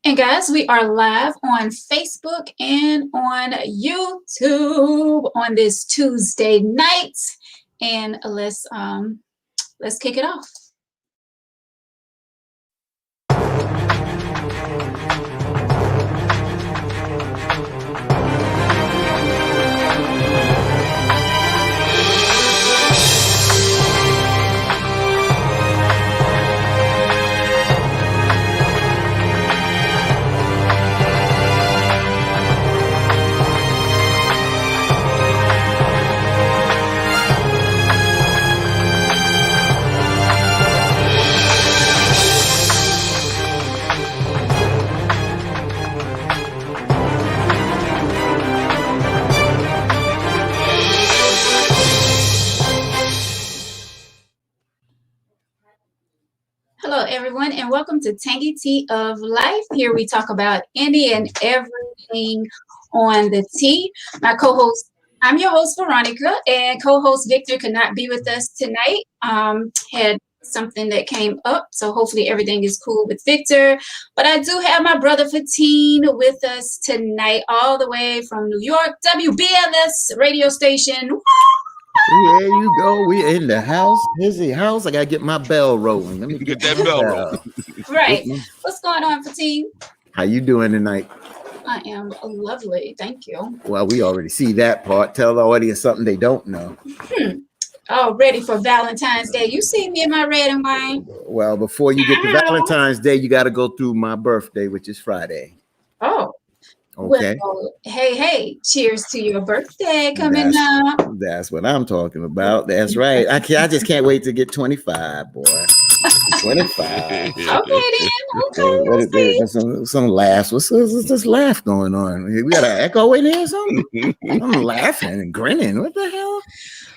And guys, we are live on Facebook and on YouTube on this Tuesday night. And let's kick it off. Hello, everyone, and welcome to Tangy Tea of Life. Here we talk about any and everything on the tea. I'm your host, Veronica, and co-host Victor could not be with us tonight. Had something that came up, so hopefully everything is cool with Victor. But I do have my brother Fatine with us tonight, all the way from New York, WBLS radio station. Woo! There you go. We in the house. Busy house. I gotta get my bell rolling. Let me get that bell rolling. Right. What's going on, Fatine? How you doing tonight? I am lovely. Thank you. Well, we already see that part. Tell the audience something they don't know. Oh, ready for Valentine's Day. You see me in my red and white. Well, before you get to Valentine's Day, you got to go through my birthday, which is Friday. Oh. Okay. Well, hey, cheers to your birthday coming up. That's what I'm talking about. That's right. I just can't wait to get 25, boy. 25. Okay, then. Okay. Some laughs. What's this laugh going on? We got an echo in here or something? I'm laughing and grinning. What the hell?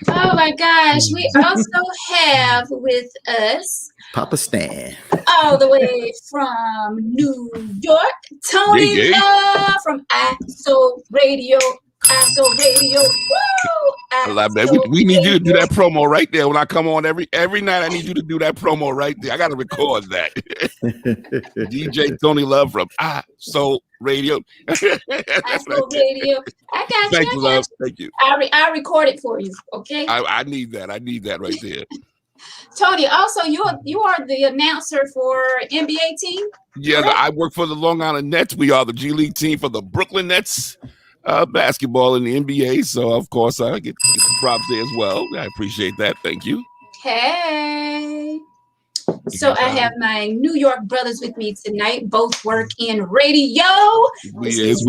Oh, my gosh. We also have with us Papa Stan. All the way from New York, Tony Love from ISO Radio. ISO Radio. Woo! I love that. We need you to do that promo right there. When I come on every night, I need you to do that promo right there. I got to record that. DJ Tony Love from ISO Radio. ISO Radio. I got you. Thank you, love. Thank you. I record it for you, okay? I need that. I need that right there. Tony, also you are the announcer for NBA team? Yeah, I work for the Long Island Nets. We are the G League team for the Brooklyn Nets basketball in the NBA. So, of course, I get the props there as well. I appreciate that. Thank you. Hey. So I have my New York brothers with me tonight. Both work in radio. We is.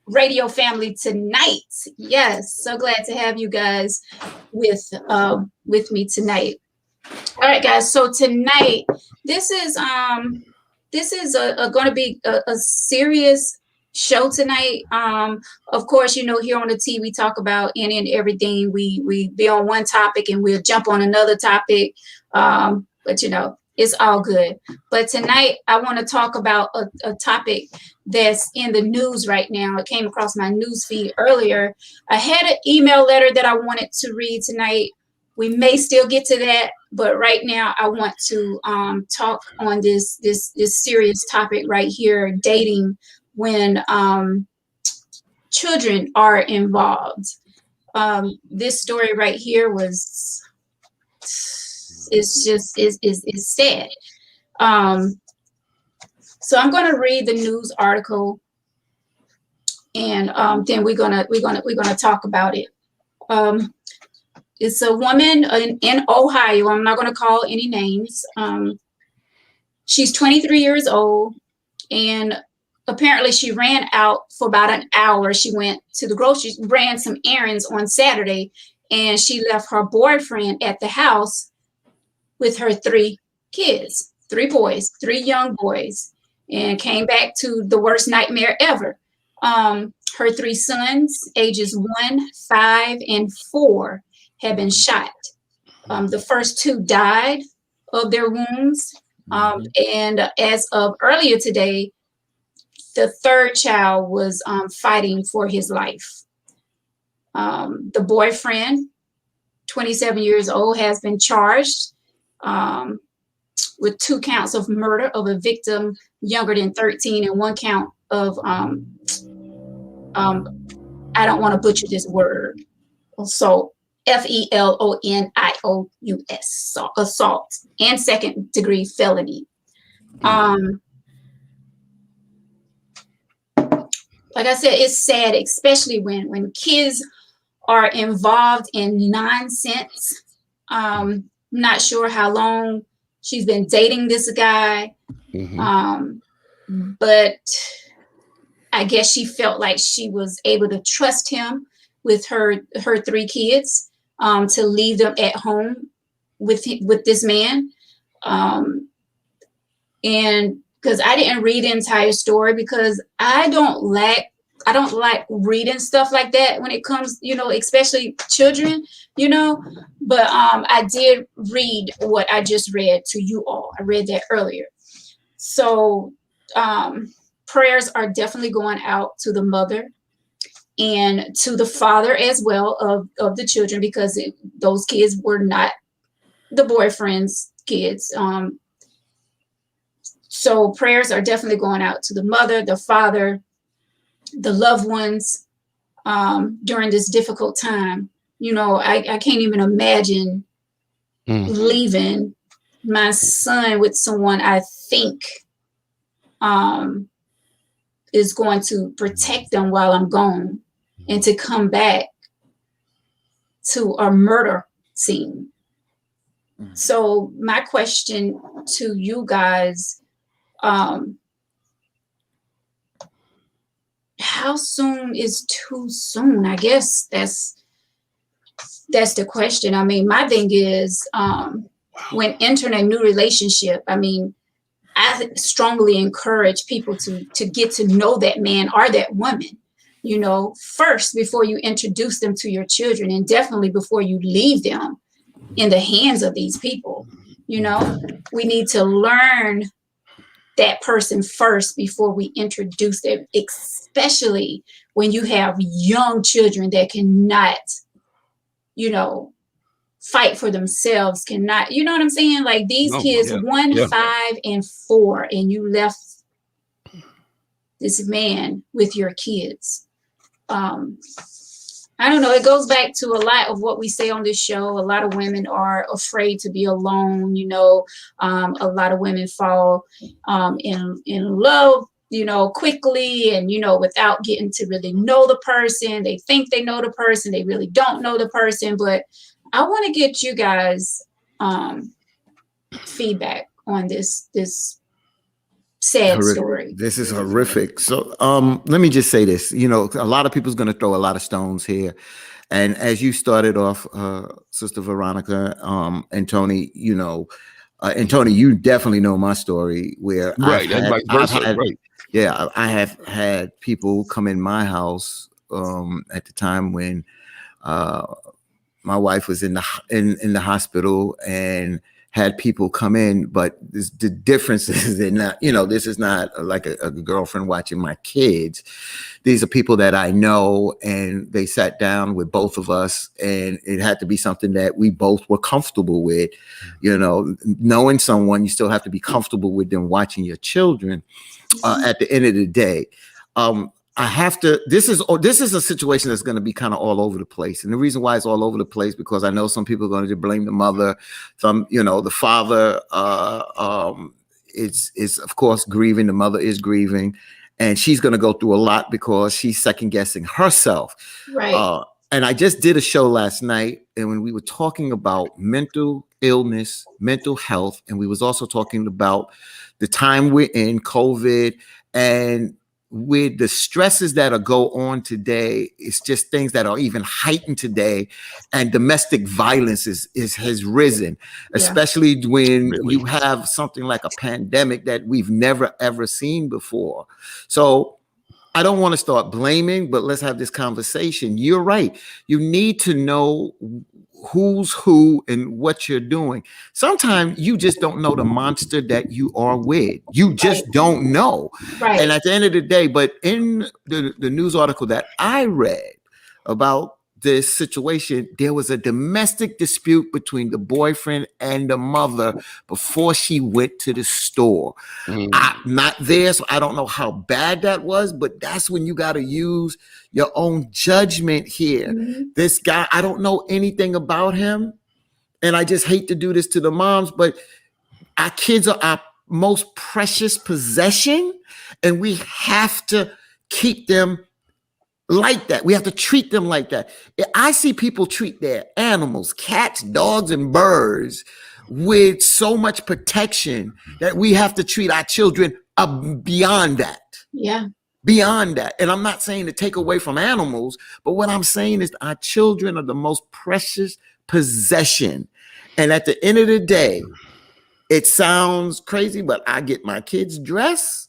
Radio family tonight. Yes, so glad to have you guys with me tonight. All right, guys. So tonight, this is going to be a serious show tonight. Of course, here on the T we talk about any and everything. We be on one topic and we'll jump on another topic. But it's all good. But tonight I want to talk about a topic that's in the news right now. It came across my news feed earlier. I had an email letter that I wanted to read tonight. We may still get to that, but right now I want to talk on this serious topic right here, dating when children are involved. This story right here is sad. So I'm going to read the news article, and then we're gonna talk about it. It's a woman in Ohio. I'm not going to call any names. She's 23 years old, and apparently she ran out for about an hour. She went to the grocery, ran some errands on Saturday, and she left her boyfriend at the house with her 3 kids, 3 boys, 3 young boys, and came back to the worst nightmare ever. Her 3 sons, ages 1, 5, and 4, had been shot. The first 2 died of their wounds. And as of earlier today, the 3rd child was fighting for his life. The boyfriend, 27 years old, has been charged with 2 counts of murder of a victim younger than 13 and 1 count of I don't want to butcher this word. So FELONIOUS, assault and 2nd-degree felony. Like I said, it's sad, especially when kids are involved in nonsense. Not sure how long she's been dating this guy, but I guess she felt like she was able to trust him with her 3 kids, to leave them at home with this man. And because I didn't read the entire story, because I don't like reading stuff like that when it comes, especially children, but I did read what I just read to you all. I read that earlier. So prayers are definitely going out to the mother and to the father as well of the children, because those kids were not the boyfriend's kids. So prayers are definitely going out to the mother, the father, the loved ones during this difficult time. I can't even imagine leaving my son with someone I think is going to protect them while I'm gone, and to come back to a murder scene. So my question to you guys, how soon is too soon? I guess that's the question. I mean, my thing is, when entering a new relationship, I mean, I strongly encourage people to get to know that man or that woman, first, before you introduce them to your children, and definitely before you leave them in the hands of these people. We need to learn that person first before we introduce them, especially when you have young children that cannot, fight for themselves, cannot, you know what I'm saying? Like these kids, 1, 5, and 4, and you left this man with your kids. I don't know. It goes back to a lot of what we say on this show. A lot of women are afraid to be alone. A lot of women fall in love, quickly, and, without getting to really know the person. They think they know the person. They really don't know the person. But I want to get you guys feedback on this sad story. This is horrific. So let me just say this. A lot of people's going to throw a lot of stones here. And as you started off, Sister Veronica, and Tony, and Tony, you definitely know my story where I have had people come in my house at the time when my wife was in the hospital, and had people come in, but the difference is they're not, this is not like a girlfriend watching my kids. These are people that I know, and they sat down with both of us, and it had to be something that we both were comfortable with. Knowing someone, you still have to be comfortable with them watching your children. At the end of the day, this is a situation that's going to be kind of all over the place. And the reason why it's all over the place, because I know some people are going to blame the mother. The father is of course grieving. The mother is grieving, and she's going to go through a lot because she's second guessing herself. Right. And I just did a show last night, and when we were talking about mental illness, mental health, and we was also talking about the time we're in, COVID, and with the stresses that go on today, it's just things that are even heightened today, and domestic violence has risen, especially when you have something like a pandemic that we've never ever seen before. So I don't want to start blaming, but let's have this conversation. You're right. You need to know who's who and what you're doing. Sometimes you just don't know the monster that you are with. You just don't know. Right. And at the end of the day, but in the news article that I read about this situation, there was a domestic dispute between the boyfriend and the mother before she went to the store. I'm not there, so I don't know how bad that was, but that's when you got to use your own judgment here. This guy, I don't know anything about him, and I just hate to do this to the moms, but our kids are our most precious possession, and we have to keep them like that. We have to treat them like that. I see people treat their animals, cats, dogs, and birds with so much protection that we have to treat our children beyond that. Yeah. Beyond that. And I'm not saying to take away from animals, but what I'm saying is our children are the most precious possession. And at the end of the day, it sounds crazy, but I get my kids dressed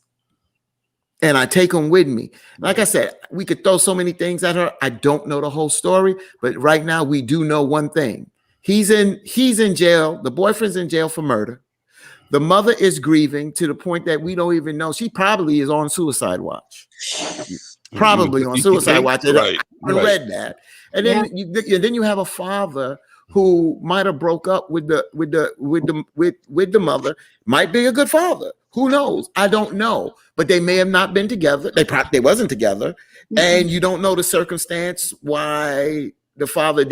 and I take them with me. Like I said, we could throw so many things at her. I don't know the whole story, but right now we do know one thing. He's in jail. The boyfriend's in jail for murder. The mother is grieving to the point that we don't even know. She probably is on suicide watch. Probably on suicide watch. Right, I read that. And then you have a father who might have broke up with the mother. Might be a good father. Who knows? I don't know. But they may have not been together. They wasn't together. And you don't know the circumstance why the father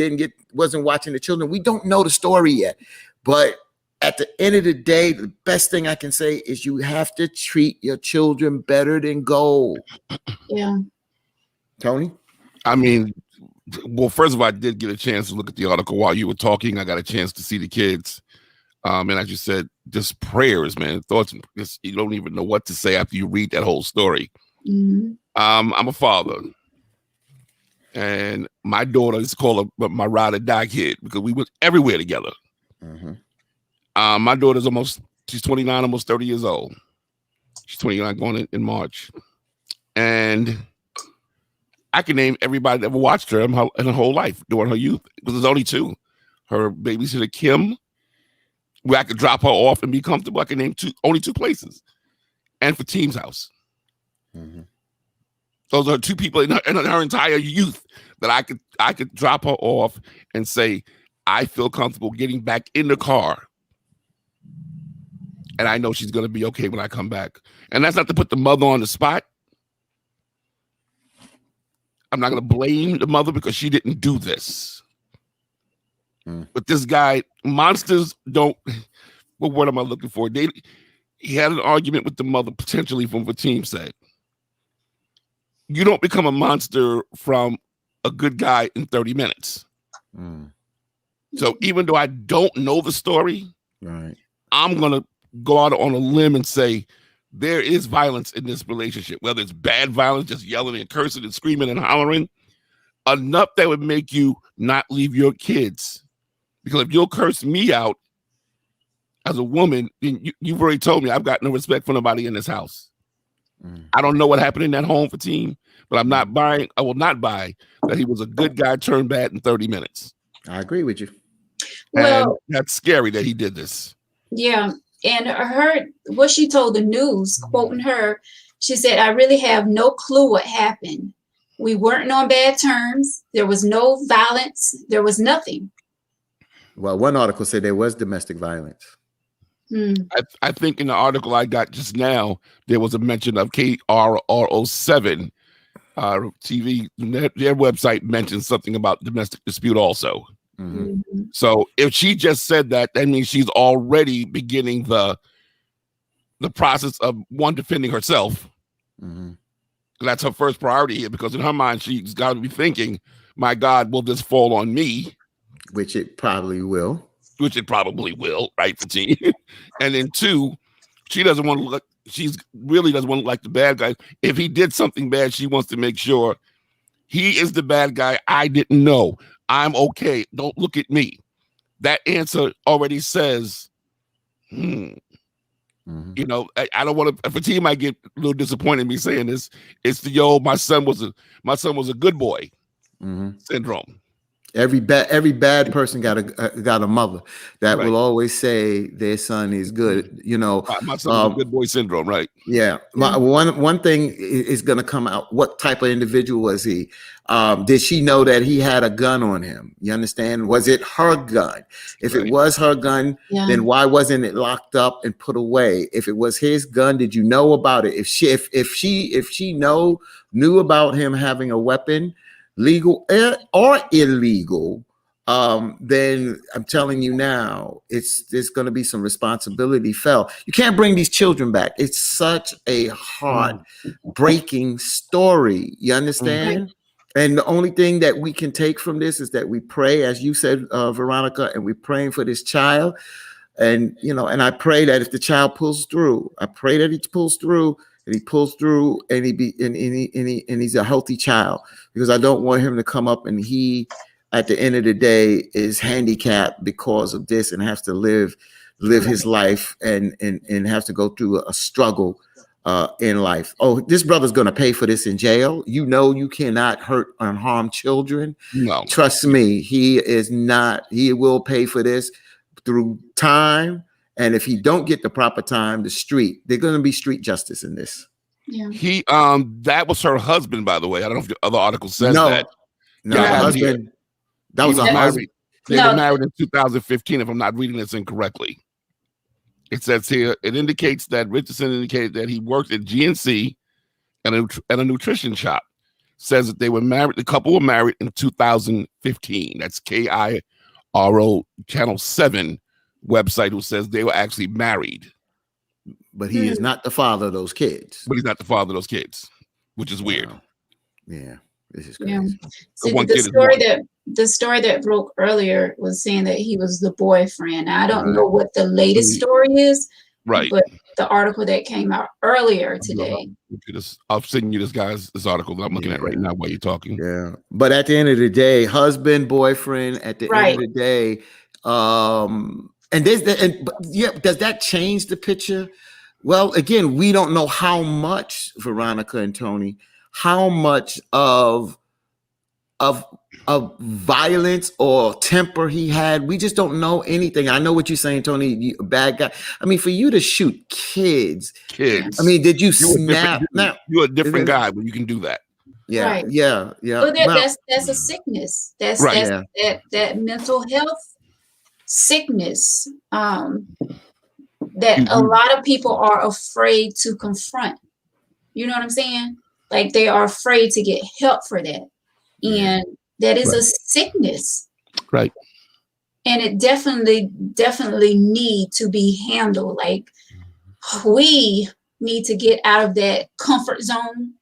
wasn't watching the children. We don't know the story yet. But at the end of the day, the best thing I can say is you have to treat your children better than gold. Yeah. Tony? I mean, well, first of all, I did get a chance to look at the article while you were talking. I got a chance to see the kids. And as you said, just prayers, man, thoughts. Just, you don't even know what to say after you read that whole story. I'm a father. And my daughter is called my ride or die kid because we went everywhere together. My daughter's she's 29, almost 30 years old. She's 29 going in March. And I can name everybody that ever watched her in her whole life during her youth. Because there's only two. Her babysitter, Kim, where I could drop her off and be comfortable. I can name only two places. And for Team's house. Those are two people in her entire youth that I could drop her off and say, I feel comfortable getting back in the car. And I know she's going to be okay when I come back. And that's not to put the mother on the spot. I'm not going to blame the mother because she didn't do this. But this guy, monsters don't, what word am I looking for? He had an argument with the mother, potentially from what Team said. You don't become a monster from a good guy in 30 minutes. So even though I don't know the story, right, I'm going to go out on a limb and say there is violence in this relationship, whether it's bad violence, just yelling and cursing and screaming and hollering, enough that would make you not leave your kids. Because if you'll curse me out as a woman, then you've already told me I've got no respect for nobody in this house. I don't know what happened in that home for Team, but I will not buy that he was a good guy turned bad in 30 minutes. I agree with you. Well, and that's scary that he did this. Yeah. And what she told the news, quoting her, she said, I really have no clue what happened. We weren't on bad terms. There was no violence. There was nothing. Well, one article said there was domestic violence. I think in the article I got just now, there was a mention of KRRO7 TV. Their website mentioned something about domestic dispute also. So if she just said that, that means she's already beginning the process of defending herself. That's her first priority here, because in her mind, she's got to be thinking, my God, will this fall on me? Which it probably will. Right, for Team. And then two, she doesn't want to look, really doesn't want to look like the bad guy. If he did something bad, she wants to make sure he is the bad guy. I didn't know. I'm okay. Don't look at me. That answer already says, You know, I don't want to. For Team, I get a little disappointed in me saying this. It's the my son was a good boy syndrome. Every bad person got a mother that Right. will always say their son is good. You know, My son is a good boy syndrome, right? Yeah. One thing is going to come out. What type of individual was he? Did she know that he had a gun on him? You understand? Was it her gun? If it was her gun, then why wasn't it locked up and put away? If it was his gun, did you know about it? If she knew about him having a weapon, legal or illegal, then I'm telling you now, there's going to be some responsibility felt. You can't bring these children back. It's such a heart-breaking story. You understand? And the only thing that we can take from this is that we pray, as you said, Veronica, and we're praying for this child. And and I pray that if the child pulls through, I pray that he pulls through, and he's a healthy child, because I don't want him to come up and he, at the end of the day, is handicapped because of this and has to live his life and have to go through a struggle in life. Oh, this brother's going to pay for this in jail. You cannot hurt and harm children. No. Trust me, he will pay for this through time. And if he don't get the proper time, they're going to be street justice in this. Yeah. He, that was her husband, by the way. I don't know if the other article says that. No, the husband. That was a husband. They were married in 2015, if I'm not reading this incorrectly. It says here, it indicates that Richardson indicated that he worked at GNC and a nutrition shop. Says that they were married, the couple were married in 2015. That's KIRO Channel 7 website, who says they were actually married. But he is not the father of those kids. But he's not the father of those kids, which is weird. Yeah, this is crazy. Yeah. See, the story that broke earlier was saying that he was the boyfriend. I don't know what the latest story is, right? But the article that came out earlier today. I'll send you this article that I'm looking at right now while you're talking. Yeah, but at the end of the day, husband, boyfriend. At the end of the day, does that change the picture? Well, again, we don't know how much, Veronica and Tony, how much of violence or temper he had. We just don't know anything. I know what you're saying, Tony. You a bad guy. I mean, for you to shoot kids. I mean, did you snap? You're a different guy when you can do that. Yeah, right. Yeah. Well, that's a sickness. That's right. That mental health sickness. That a lot of people are afraid to confront. You know what I'm saying? Like, they are afraid to get help for that. And that is a sickness. Right. And it definitely need to be handled. Like, we need to get out of that comfort zone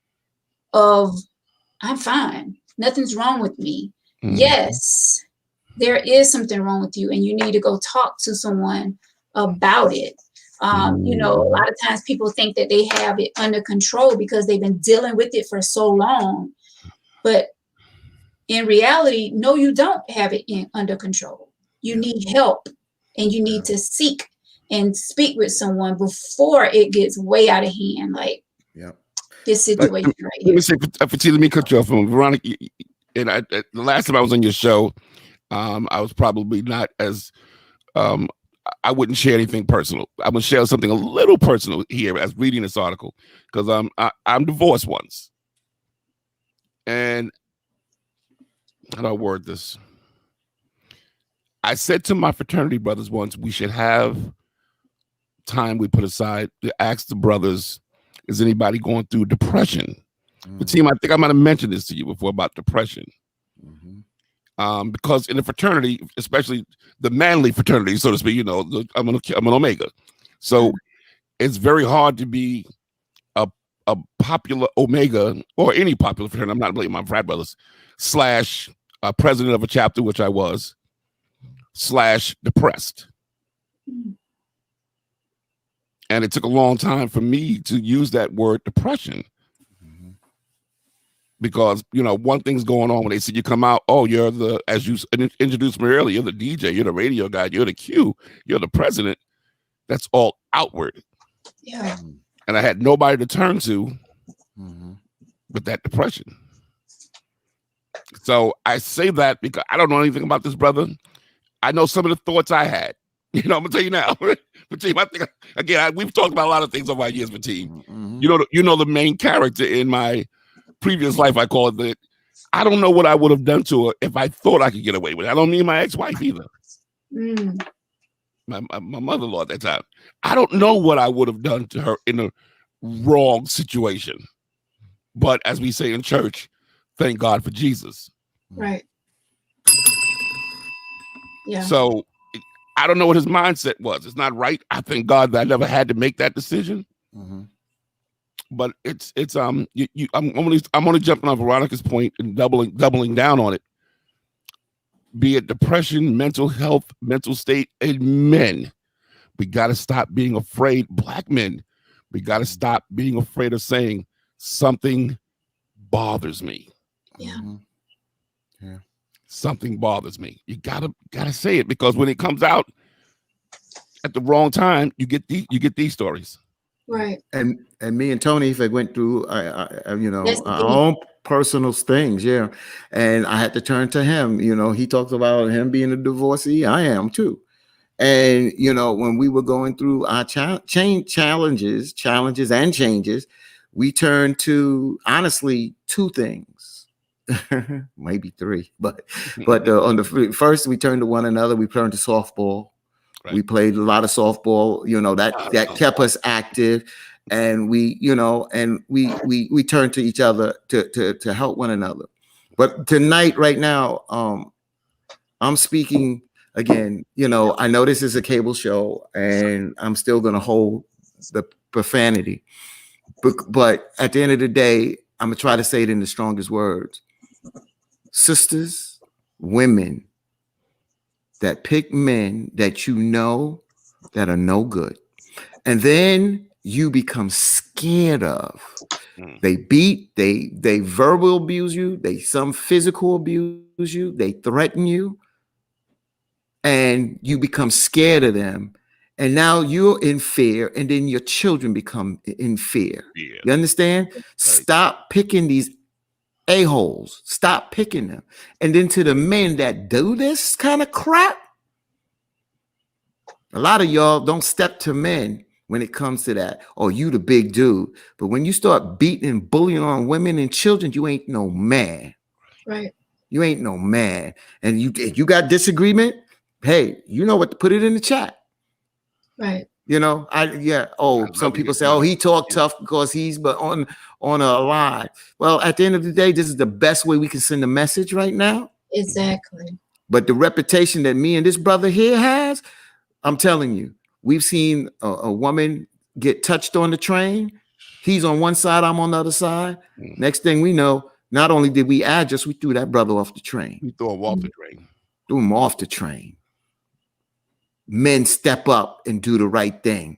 of, I'm fine. Nothing's wrong with me. Yes, there is something wrong with you, and you need to go talk to someone about it. A lot of times people think that they have it under control because they've been dealing with it for so long. But in reality, no, you don't have it under control. You need help, and you need to seek and speak with someone before it gets way out of hand. Like this situation right here. Let me cut you off, Veronica. And the last time I was on your show, I was probably not as I wouldn't share anything personal. I'm gonna share something a little personal here as reading this article, because I'm divorced once, and how do I word this? I said to my fraternity brothers once, we should have time we put aside to ask the brothers, is anybody going through depression? The team, I think I might have mentioned this to you before about depression. Because in the fraternity, especially the manly fraternity, so to speak, I'm an Omega. So it's very hard to be a popular Omega or any popular fraternity. I'm not blaming my frat brothers / president of a chapter, which I was, / depressed. And it took a long time for me to use that word depression. Because, one thing's going on when they see you come out, oh, you're as you introduced me earlier, you're the DJ, you're the radio guy, you're the Q, you're the president. That's all outward. Yeah. And I had nobody to turn to with that depression. So I say that because I don't know anything about this brother. I know some of the thoughts I had. I'm gonna tell you now. But team, I think again, we've talked about a lot of things over our years with team. Mhm. You know the main character in my previous life. I call it that. I don't know what I would have done to her if I thought I could get away with it. I don't mean my ex-wife either. Mm. My mother-in-law at that time. I don't know what I would have done to her in a wrong situation. But as we say in church, thank God for Jesus. Right. Yeah. So I don't know what his mindset was. It's not right. I thank God that I never had to make that decision. Mhm. But I'm only jumping on Veronica's point and doubling down on it. Be it depression, mental health, mental state, and men, we got to stop being afraid. Black men, we got to stop being afraid of saying something bothers me. Yeah. Mhm. Yeah. Something bothers me. You gotta say it, because when it comes out at the wrong time, you get these stories. Right. And me and Tony went through, Yes, our indeed. own personal things, yeah. And I had to turn to him. He talks about him being a divorcee. I am too. And when we were going through our challenges and changes, we turned to honestly two things, maybe three, but on the first we turned to one another. We turned to softball. Right. We played a lot of softball, that kept us active, and we turned to each other to help one another. But tonight, right now, I'm speaking again. I know this is a cable show, and I'm still going to hold the profanity, but at the end of the day, I'm gonna try to say it in the strongest words. Sisters, women that pick men that that are no good, and then you become scared of. They beat, they verbal abuse you, they some physical abuse you, they threaten you, and you become scared of them, and now you're in fear, and then your children become in fear. Yeah. You understand? Right. Stop picking these a-holes. Stop picking them. And then to the men that do this kind of crap, a lot of y'all don't step to men when it comes to that. Oh, you the big dude. But when you start beating and bullying on women and children, you ain't no man. Right. You ain't no man. And you got disagreement, hey, you know what to put it in the chat. Right. Some people say, oh, he talked tough because he's but on a lie. Well, at the end of the day, this is the best way we can send a message right now. Exactly. But the reputation that me and this brother here has, I'm telling you, we've seen a woman get touched on the train. He's on one side, I'm on the other side. Next thing we know, not only did we adjust, we threw that brother off the train. We threw him off the train. Threw him off the train. Men step up and do the right thing.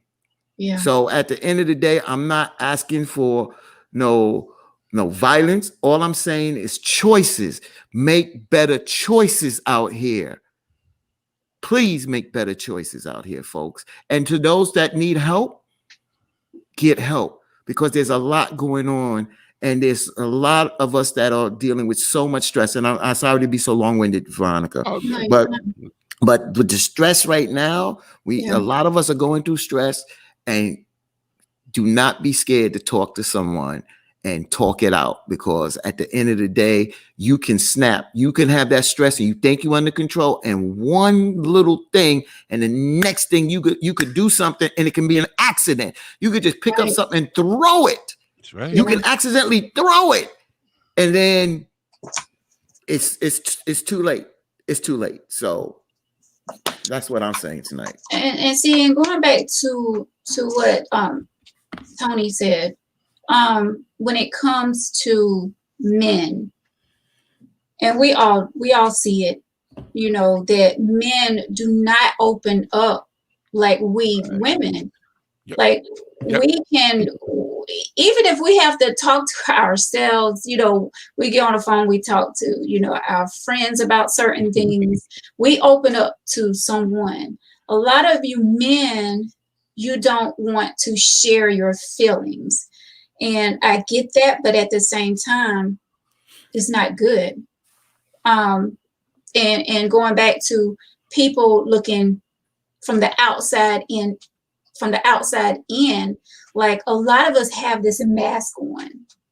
Yeah. So at the end of the day, I'm not asking for no violence. All I'm saying is choices. Make better choices out here. Please make better choices out here, folks. And to those that need help, get help, because there's a lot going on, and there's a lot of us that are dealing with so much stress. And I'm sorry to be so long-winded, Veronica, but with the stress right now, a lot of us are going through stress, and do not be scared to talk to someone and talk it out, because at the end of the day, you can snap. You can have that stress and you think you're under control, and one little thing, and the next thing you could do something, and it can be an accident. You could just pick up something and throw it. That's right. You can accidentally throw it, and then it's too late. It's too late. So that's what I'm saying tonight. And see, and going back to what Tony said, when it comes to men, and we all see it, that men do not open up like we women. Yep. Like we can, even if we have to talk to ourselves, we get on the phone, we talk to, our friends about certain things, we open up to someone. A lot of you men, you don't want to share your feelings. And I get that, but at the same time, it's not good. And going back to people looking from the outside in, like a lot of us have this mask on,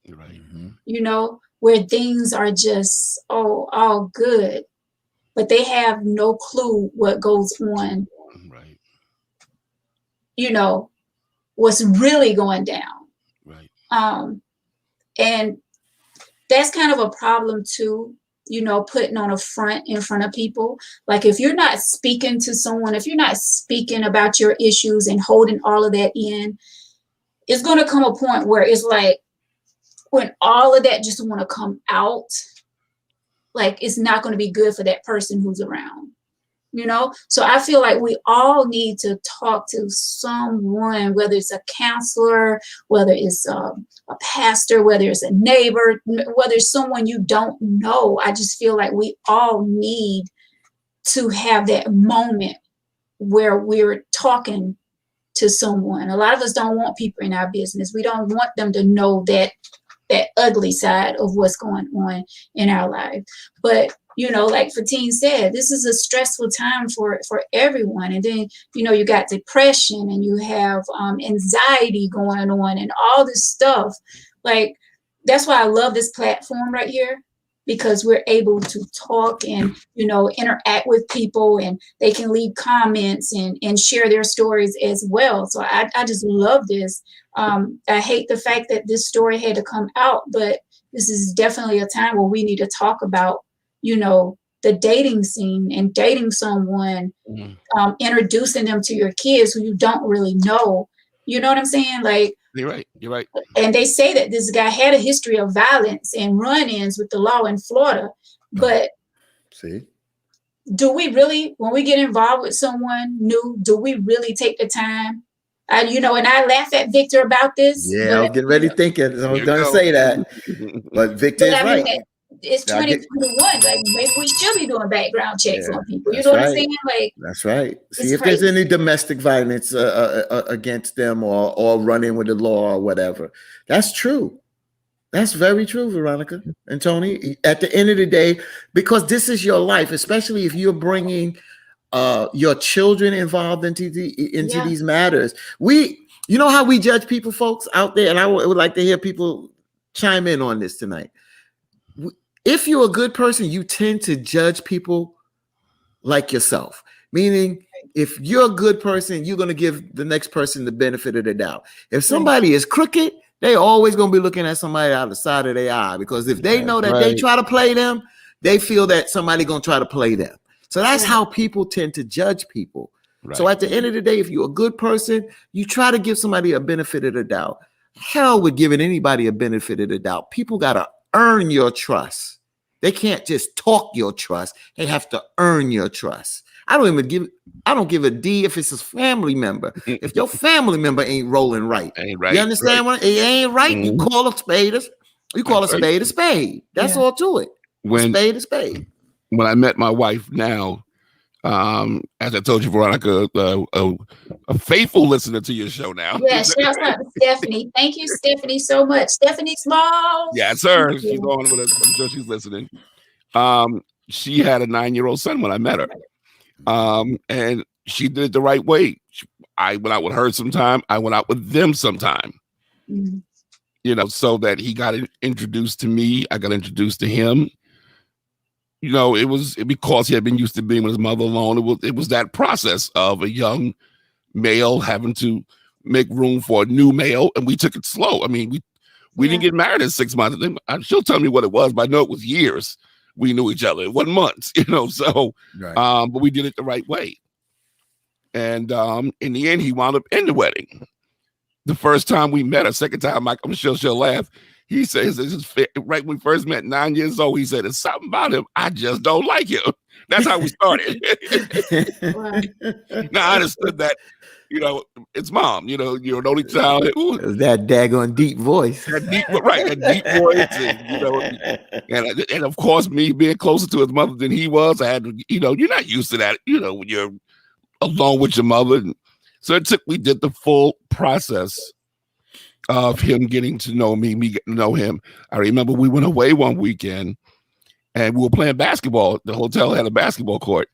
Right. you know, where things are just all good, but they have no clue what goes on, Right. you know, what's really going down. Right. And that's kind of a problem too, you know, putting on a front in front of people. Like if you're not speaking to someone, if you're not speaking about your issues and holding all of that in, it's going to come a point where it's like when all of that just want to come out, like it's not going to be good for that person who's around, you know? So I feel like we all need to talk to someone, whether it's a counselor, whether it's a pastor, whether it's a neighbor, whether it's someone you don't know. I just feel like we all need to have that moment where we're talking to someone. A lot of us don't want people in our business. We don't want them to know that ugly side of what's going on in our life. But you know, like Fatin said, this is a stressful time for everyone. And then, you know, you got depression and you have anxiety going on and all this stuff. Like, that's why I love this platform right here, because we're able to talk and, you know, interact with people, and they can leave comments and share their stories as well. So I just love this. I hate the fact that this story had to come out, but this is definitely a time where we need to talk about, you know, the dating scene and dating someone, introducing them to your kids who you don't really know. You know what I'm saying? Like, You're right. You're right. and they say that this guy had a history of violence and run-ins with the law in Florida. But see, do we really, when we get involved with someone new, do we really take the time? You know, and I laugh at Victor about this. yeah, I was getting ready thinking. I was going to say that, but Victor is right. It's 2021. Like maybe we should be doing background checks on people. You know what I'm saying? Like, that's right. See if there's any domestic violence against them or running with the law or whatever. That's true. That's very true, Veronica and Tony. At the end of the day, because this is your life, especially if you're bringing your children involved into these matters. You know how we judge people, folks, out there, and I would like to hear people chime in on this tonight. If you're a good person, you tend to judge people like yourself. Meaning, if you're a good person, you're going to give the next person the benefit of the doubt. If somebody is crooked, they always going to be looking at somebody out the side of their eye, because if they know that they try to play them, they feel that somebody going to try to play them. So that's how people tend to judge people. Right. So at the end of the day, if you're a good person, you try to give somebody a benefit of the doubt. Hell with giving anybody a benefit of the doubt. People got to earn your trust. They can't just talk your trust. They have to earn your trust. I don't give a D if it's a family member. If your family member ain't rolling right, you understand what? It ain't right. You call a spade a spade. That's all to it. Spade a spade. When I met my wife now, as I told you, Veronica, a faithful listener to your show now. Yes, shout out to Stephanie. Thank you, Stephanie, so much. Stephanie Small. Yes, sir. She's on with us. I'm sure she's listening. She had a 9-year-old son when I met her. And she did it the right way. I went out with her sometime. I went out with them sometime. Mm-hmm. You know, so that he got introduced to me. I got introduced to him. You know, it was because he had been used to being with his mother alone. It was that process of a young male having to make room for a new male, and we took it slow. I mean, we didn't get married in 6 months. She'll tell me what it was, but I know it was years. We knew each other. It wasn't months, you know. So, but we did it the right way. And in the end, he wound up in the wedding. The first time we met, a second time, I'm sure she'll laugh. He says, right when we first met, 9 years old, he said, "There's something about him. I just don't like him." That's how we started. Now I understood that, you know, it's mom, you know, you're an only child. That daggone deep voice. That deep voice. And, you know, and of course, me being closer to his mother than he was, I had to, you know, you're not used to that, you know, when you're alone with your mother. And so we did the full process of him getting to know me getting to know him. I remember we went away one weekend, and we were playing basketball. The hotel had a basketball court,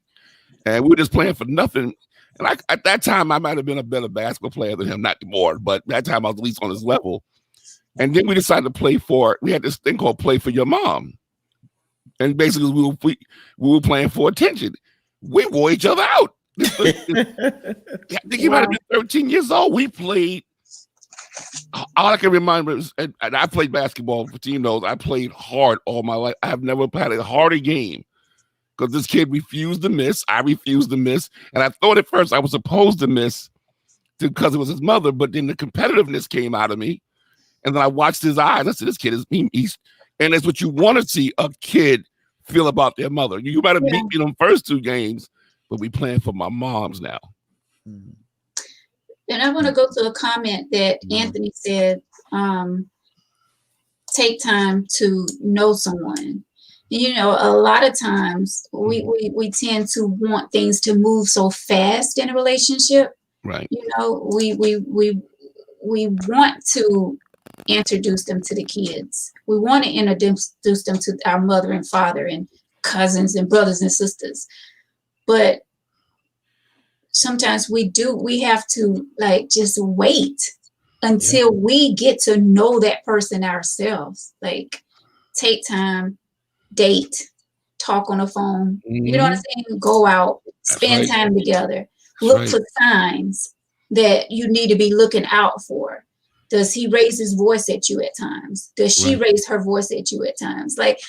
and we were just playing for nothing. And at that time, I might have been a better basketball player than him, not anymore, but that time I was at least on his level. And then we decided to we had this thing called Play for Your Mom. And basically we were playing for attention. We wore each other out. I think he might have been 13 years old. We played. All I can remember is, and I played basketball for team knows, I played hard all my life. I have never had a harder game. Because this kid refused to miss. I refused to miss. And I thought at first I was supposed to miss because it was his mother, but then the competitiveness came out of me. And then I watched his eyes. I said, this kid is he's and that's what you want to see a kid feel about their mother. You might have beat me in them first 2 games, but we playing for my moms now. And I want to go to a comment that Anthony said, take time to know someone. You know, a lot of times we tend to want things to move so fast in a relationship. Right. You know, we want to introduce them to the kids. We want to introduce them to our mother and father and cousins and brothers and sisters. But sometimes we have to like just wait until we get to know that person ourselves. Like take time, date, talk on the phone. You know what I'm saying? Go out, spend time together. Look for signs that you need to be looking out for. Does he raise his voice at you at times? Does she raise her voice at you at times? Like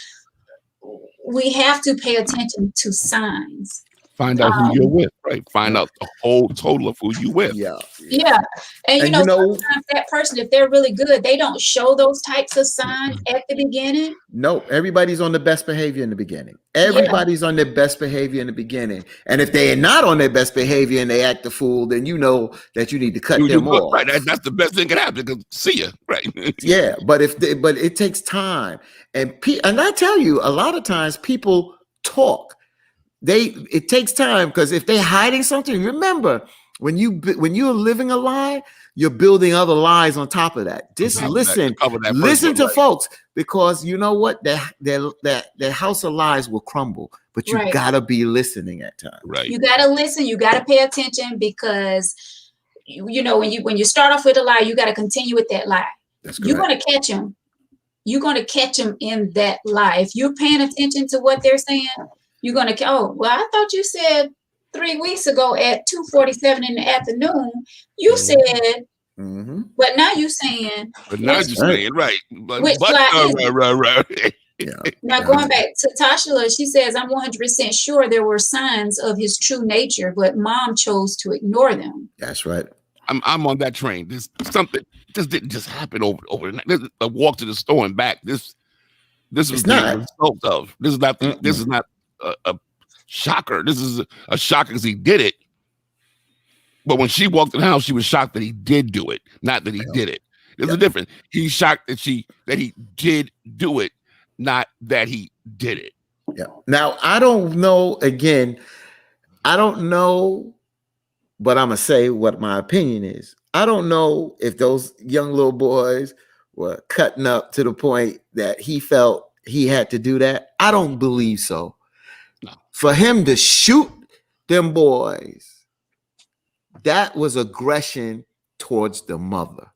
we have to pay attention to signs. Find out who you're with, right? Find out the whole total of who you with. Yeah. And you know, sometimes that person, if they're really good, they don't show those types of signs at the beginning. No, everybody's on the best behavior in the beginning. Everybody's on their best behavior in the beginning. And if they are not on their best behavior and they act a fool, then you know that you need to cut them off. Right. That's the best thing that can happen. Because see ya. Right. Yeah, but it takes time. And I tell you, a lot of times people talk. It takes time because if they're hiding something, remember when you're living a lie, you're building other lies on top of that. Just listen to folks, because you know what, their house of lies will crumble. But you gotta be listening at times. Right. You gotta listen. You gotta pay attention because you know when you start off with a lie, you gotta continue with that lie. You're gonna catch them. You're gonna catch them in that lie. If you're paying attention to what they're saying. You're going to, I thought you said 3 weeks ago at 2:47 in the afternoon, you said, but now you're saying. But now you're saying, right. Right. Now going back to Tasha, she says, I'm 100% sure there were signs of his true nature, but mom chose to ignore them. That's right. I'm on that train. There's something, this didn't just happen overnight. This a walk to the store and back. This is the result of. This is not a shocker. This is a shocker because he did it. But when she walked in the house, she was shocked that he did do it, not that he did it. There's a difference. He's shocked that he did do it, not that he did it. Yeah. Now I don't know. Again, I don't know, but I'm gonna say what my opinion is. I don't know if those young little boys were cutting up to the point that he felt he had to do that. I don't believe so. For him to shoot them boys, that was aggression towards the mother.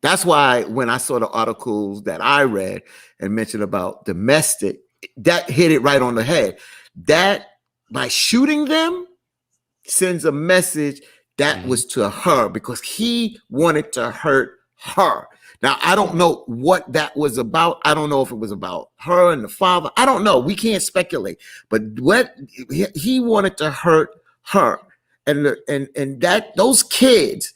That's why when I saw the articles that I read and mentioned about domestic, that hit it right on the head. That by shooting them sends a message that was to her because he wanted to hurt her. Now, I don't know what that was about. I don't know if it was about her and the father. I don't know. We can't speculate. But what he wanted to hurt her. And that those kids,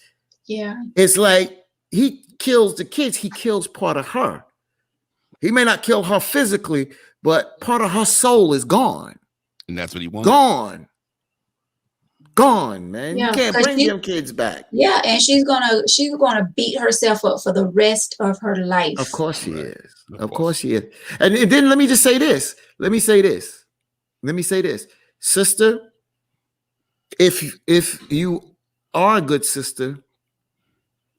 it's like he kills the kids. He kills part of her. He may not kill her physically, but part of her soul is gone. And that's what he wants. Gone, man. You can't bring them kids back. Yeah, and she's gonna beat herself up for the rest of her life. Of course she is. Of course she is. And then let me just say this. Let me say this, sister. If you are a good sister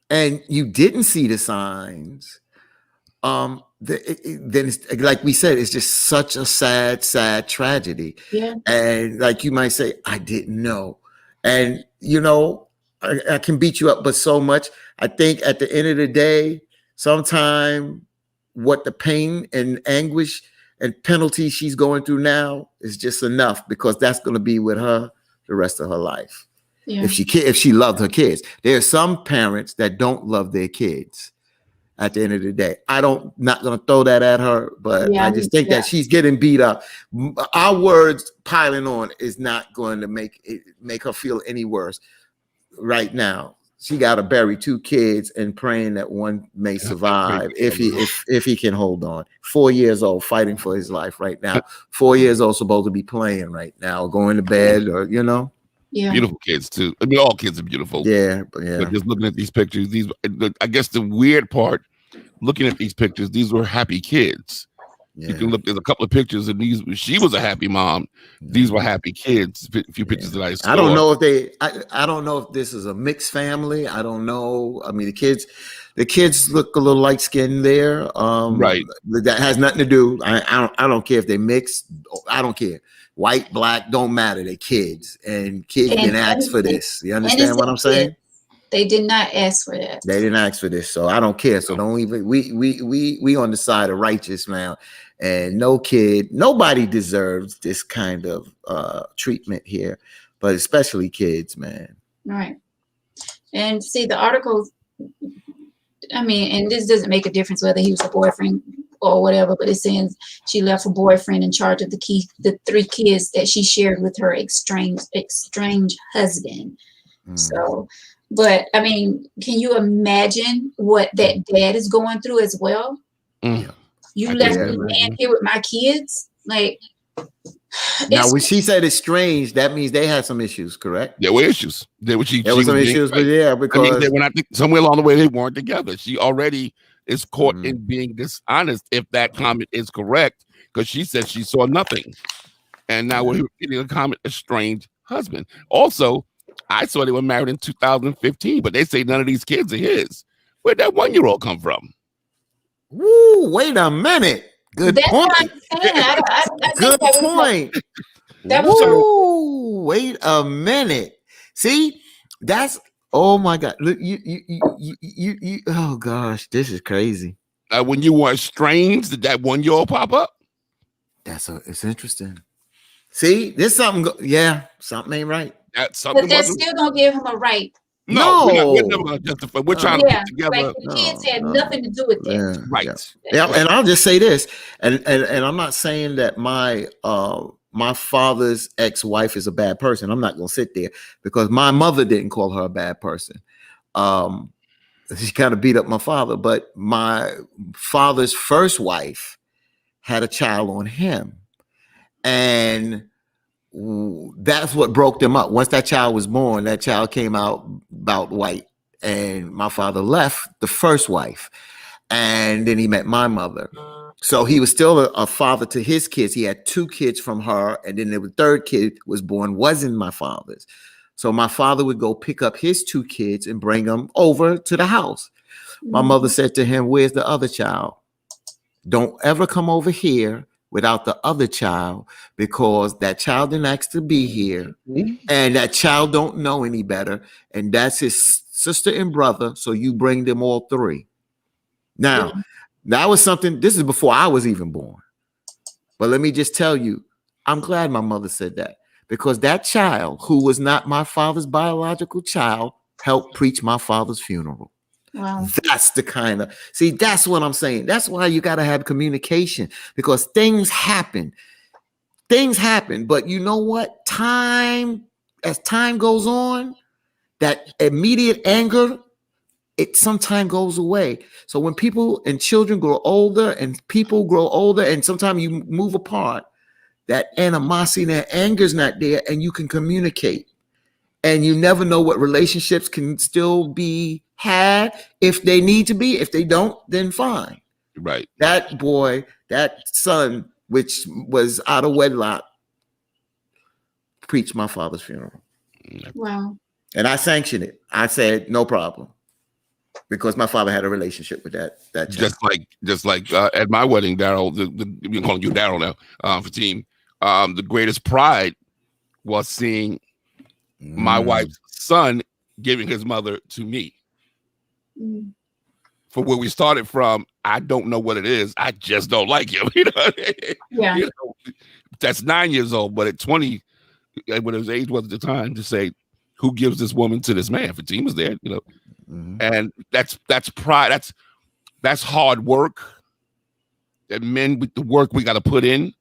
and you didn't see the signs, then it's like we said, it's just such a sad tragedy. Yeah. And like you might say, I didn't know. And you know, I can beat you up, but so much. I think at the end of the day, sometime what the pain and anguish and penalty she's going through now is just enough, because that's going to be with her the rest of her life. Yeah. If she loved her kids. There are some parents that don't love their kids at the end of the day. Not going to throw that at her, but Yeah, I just think that she's getting beat up. Our words piling on is not going to make her feel any worse. Right now, she got to bury 2 kids and praying that one may survive if he can hold on. 4 years old, fighting for his life right now. 4 years old, supposed to be playing right now, going to bed, or you know. Yeah. Beautiful kids too. I mean, all kids are beautiful. Yeah. But just looking at these pictures, I guess the weird part, looking at these pictures, these were happy kids. Yeah. You can look. There's a couple of pictures, and she was a happy mom. These were happy kids. A few pictures that I saw. I don't know if I don't know if this is a mixed family. I don't know. I mean, the kids look a little light skinned there. Right. That has nothing to do. I don't care if they mixed. I don't care. White, black, don't matter. They're kids, and kids didn't ask for this. You understand what I'm saying? They did not ask for that. They didn't ask for this, so I don't care. So don't even. We on the side of righteous now, and nobody deserves this kind of treatment here, but especially kids, man. Right. And see the article. I mean, and this doesn't make a difference whether he was a boyfriend or whatever, but it's saying she left her boyfriend in charge of the 3 kids that she shared with her estranged husband. So, but I mean, can you imagine what that dad is going through as well? You left me here with my kids, like. Now, when she said it's strange, that means they had some issues, correct? There were issues. There was some issues, but because I think somewhere along the way they weren't together. She already is caught in being dishonest, if that comment is correct, because she said she saw nothing, and now we're getting a comment, estranged husband. Also, I saw they were married in 2015, but they say none of these kids are his. Where'd that 1-year-old come from? Woo! Wait a minute. Good point. Good point. Woo, wait a minute. See, that's oh my God. Look, you oh gosh, this is crazy. When you were estranged, did that 1-year-old pop up? It's interesting. See, there's something. Something ain't right. But that still don't give him a right. No, we're never going to justify. We're trying to put together. Like the kids had nothing to do with that. Right. Yeah, and I'll just say this, and I'm not saying that my father's ex-wife is a bad person. I'm not going to sit there, because my mother didn't call her a bad person. She kind of beat up my father, but my father's first wife had a child on him, and that's what broke them up. Once that child was born, that child came out about white, and my father left the first wife, and then he met my mother. So he was still a father to his kids. He had 2 kids from her, and then the 3rd kid was born, wasn't my father's. So my father would go pick up his 2 kids and bring them over to the house. My mother said to him, "Where's the other child? Don't ever come over here without the other child, because that child didn't ask to be here, and that child don't know any better, and that's his sister and brother, so you bring them all 3." Now, that was something, this is before I was even born. But let me just tell you, I'm glad my mother said that, because that child, who was not my father's biological child, helped preach my father's funeral. Wow. That's the kind of, see, that's what I'm saying. That's why you got to have communication, because things happen. But you know what? As time goes on, that immediate anger, it sometimes goes away. So when people and children grow older and people grow older, and sometimes you move apart, that animosity, that anger's not there, and you can communicate. And you never know what relationships can still be had if they need to be. If they don't, then fine. Right. That boy, that son, which was out of wedlock, preached my father's funeral. Wow. And I sanctioned it. I said, no problem. because my father had a relationship with that child. Just like at my wedding, Daryl, we're calling you Daryl now, Fatim. The greatest pride was seeing my wife's son giving his mother to me. Mm. For where we started from, I don't know what it is. I just don't like him. Yeah. That's 9 years old, but at 20, when his age was at the time, to say, who gives this woman to this man? Fatim was there, and that's pride. That's hard work. That men with the work we got to put in.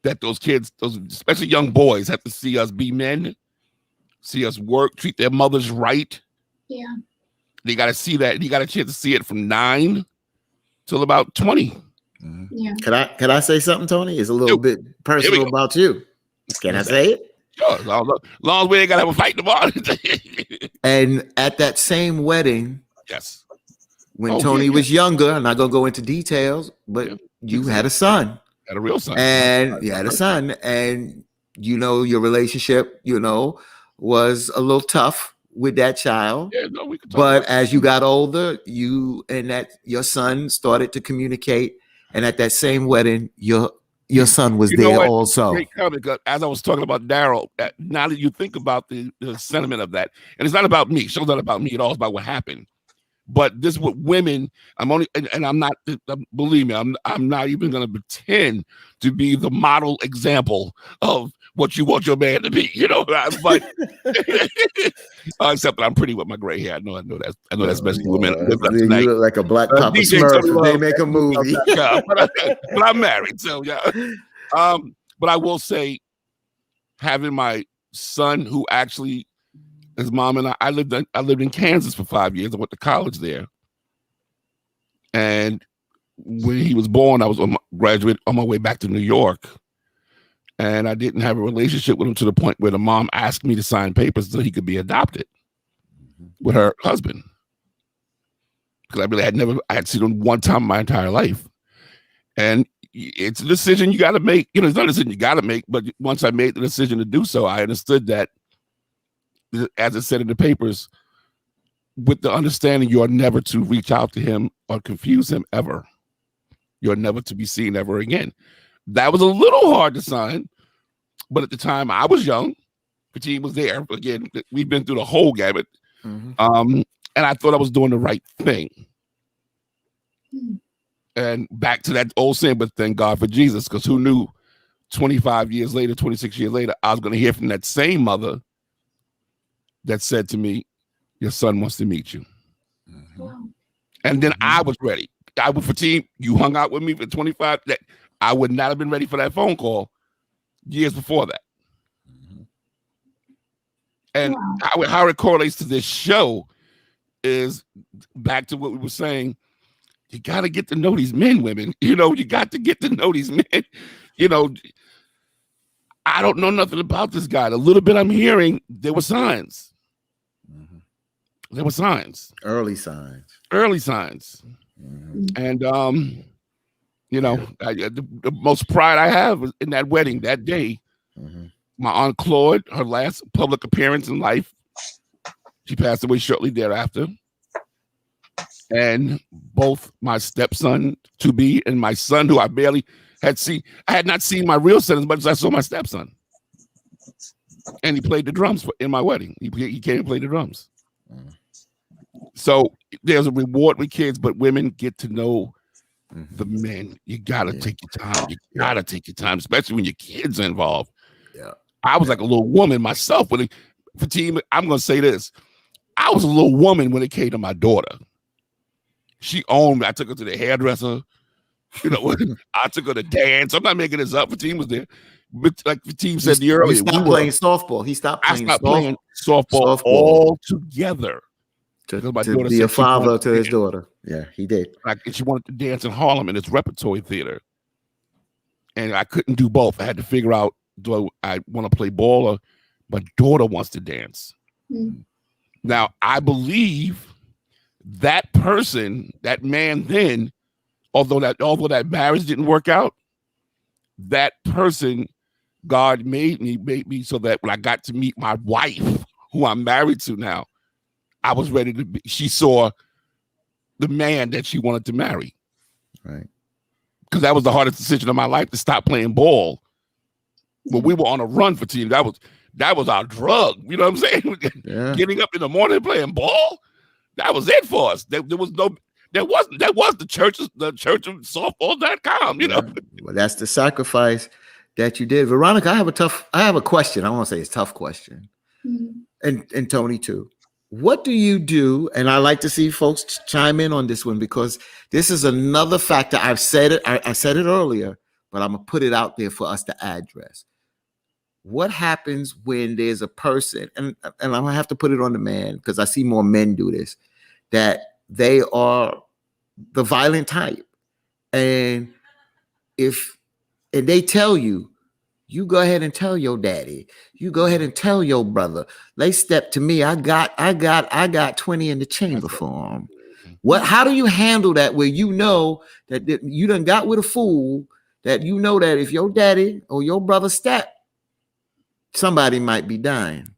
That those kids, those especially young boys, have to see us be men, see us work, treat their mothers right. Yeah. They got to see that. You got a chance to see it from 9 till about 20. Yeah. Can I say something, Tony? It's a little bit personal about you. Can I say it? Sure. As long as we ain't got to have a fight tomorrow. And at that same wedding, Yes. when Tony was younger, I'm not going to go into details, but you had a son. Had a real son. And you had a son. And, your relationship, was a little tough with that child. Yeah, no, we could talk But about as you got older, you and your son started to communicate. And at that same wedding, your son was there also. Great comment, as I was talking about Daryl, now that you think about the sentiment of that, and it's not about me. Show's not about me at all. It's about what happened. But this with women, I'm only, and I'm not. Believe me, I'm not even going to pretend to be the model example of what you want your man to be. But except that I'm pretty with my gray hair. I know that's messing with women. You look like a black Papa Smurf if they make a movie. But I'm married, so yeah. But I will say, having my son, who actually, his mom and I lived in Kansas for 5 years. I went to college there, and when he was born, I was graduate on my way back to New York, and I didn't have a relationship with him to the point where the mom asked me to sign papers so he could be adopted with her husband, because I really had seen him one time in my entire life, and it's a decision you got to make. It's not a decision you got to make, but once I made the decision to do so, I understood that, as it said in the papers, with the understanding you are never to reach out to him or confuse him ever. You're never to be seen ever again. That was a little hard to sign, but at the time I was young. Fatim was there. Again, we've been through the whole gamut. And I thought I was doing the right thing. And back to that old saying, but thank God for Jesus, because who knew 25 years later, 26 years later, I was going to hear from that same mother that said to me, your son wants to meet you. And then I was ready. Fatim, you hung out with me for 25. That I would not have been ready for that phone call years before that. And how it correlates to this show is back to what we were saying. You got to get to know these men, women. You got to get to know these men. I don't know nothing about this guy. The little bit I'm hearing, there were signs. There were signs. Early signs. And, the most pride I have was in that wedding that day. My Aunt Claude, her last public appearance in life, she passed away shortly thereafter. And both my stepson to be and my son, who I barely had seen, I had not seen my real son as much as I saw my stepson. And he played the drums in my wedding. He came and played the drums. So there's a reward with kids, but women get to know the men. You gotta take your time. You gotta take your time, especially when your kids are involved. Yeah, I was like a little woman myself. Fatim, I'm gonna say this: I was a little woman when it came to my daughter. She owned me. I took her to the hairdresser. I took her to dance. I'm not making this up. Fatim was there. But like Fatim said earlier, he stopped playing softball. He stopped playing softball altogether. To be a father to his daughter. Yeah, he did. Like, she wanted to dance in Harlem in this repertory theater. And I couldn't do both. I had to figure out, do I want to play ball or my daughter wants to dance? Now, I believe that person, that man then, although that marriage didn't work out, that person, God made me so that when I got to meet my wife, who I'm married to now, I was ready to be. She saw the man that she wanted to marry. Right. Because that was the hardest decision of my life, to stop playing ball. But we were on a run for teams. That was our drug. You know what I'm saying? Yeah. Getting up in the morning playing ball. That was it for us. There was the church of softball.com, you know. Yeah. Well, that's the sacrifice that you did. Veronica, I have a question. I want to say it's a tough question. Mm-hmm. And Tony too. What do you do? And I like to see folks chime in on this one, because this is another factor. I've said it. I said it earlier, but I'm gonna put it out there for us to address. What happens when there's a person, and I'm gonna have to put it on the man, because I see more men do this, that they are the violent type, and they tell you, you go ahead and tell your daddy, you go ahead and tell your brother, they step to me, I got 20 in the chamber for them. How do you handle that, where you know that you done got with a fool, that you know that if your daddy or your brother step, somebody might be dying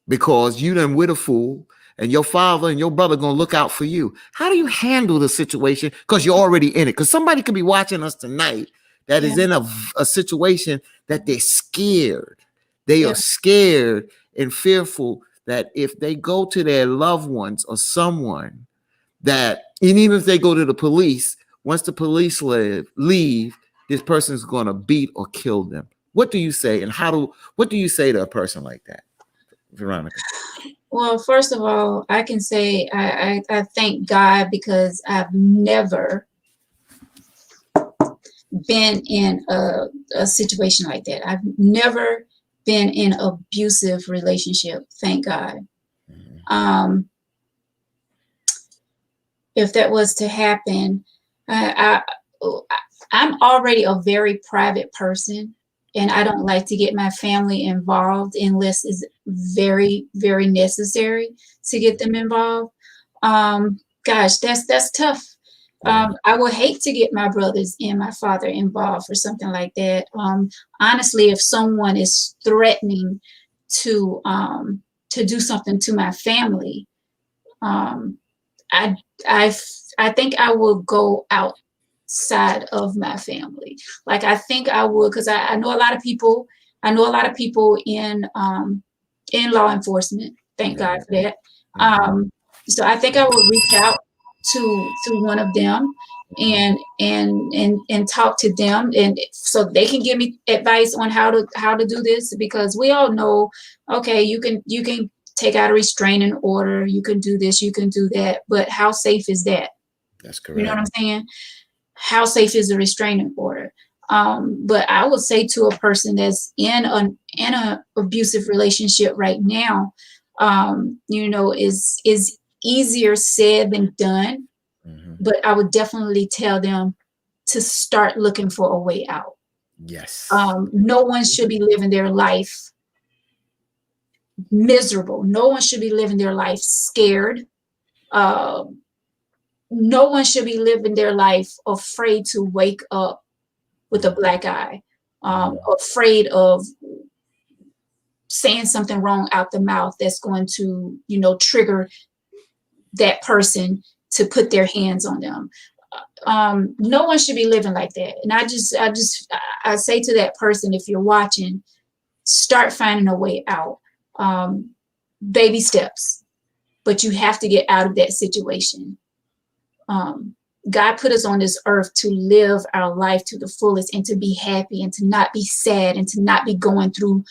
because you done with a fool, and your father and your brother gonna look out for you? How do you handle the situation? Because you're already in it. Because somebody could be watching us tonight that is in a situation that they're scared. They are scared and fearful that if they go to their loved ones or someone, that, and even if they go to the police, once the police leave, this person's gonna beat or kill them. What do you say, and what do you say to a person like that, Veronica? Well, first of all, I can say I thank God, because I've never been in a situation like that. I've never been in an abusive relationship, thank God. If that was to happen, I'm already a very private person, and I don't like to get my family involved unless it's very, very necessary to get them involved. Gosh, that's tough. I would hate to get my brothers and my father involved for something like that. Honestly, if someone is threatening to do something to my family, I think I will go outside of my family. Like, I think I would, because I know a lot of people. I know a lot of people in law enforcement. Thank God for that. So I think I would reach out to one of them and talk to them, and so they can give me advice on how to do this, because we all know, okay, you can take out a restraining order, you can do this, you can do that, but how safe is that? That's correct. You know what I'm saying? How safe is a restraining order? But I would say to a person that's in an abusive relationship right now, is easier said than done. But I would definitely tell them to start looking for a way out. Yes. No one should be living their life miserable. No one should be living their life scared. No one should be living their life afraid to wake up with a black eye, afraid of saying something wrong out the mouth that's going to, trigger that person to put their hands on them. No one should be living like that. And I say to that person, if you're watching, start finding a way out. Baby steps, but you have to get out of that situation. God put us on this earth to live our life to the fullest, and to be happy, and to not be sad, and to not be going through,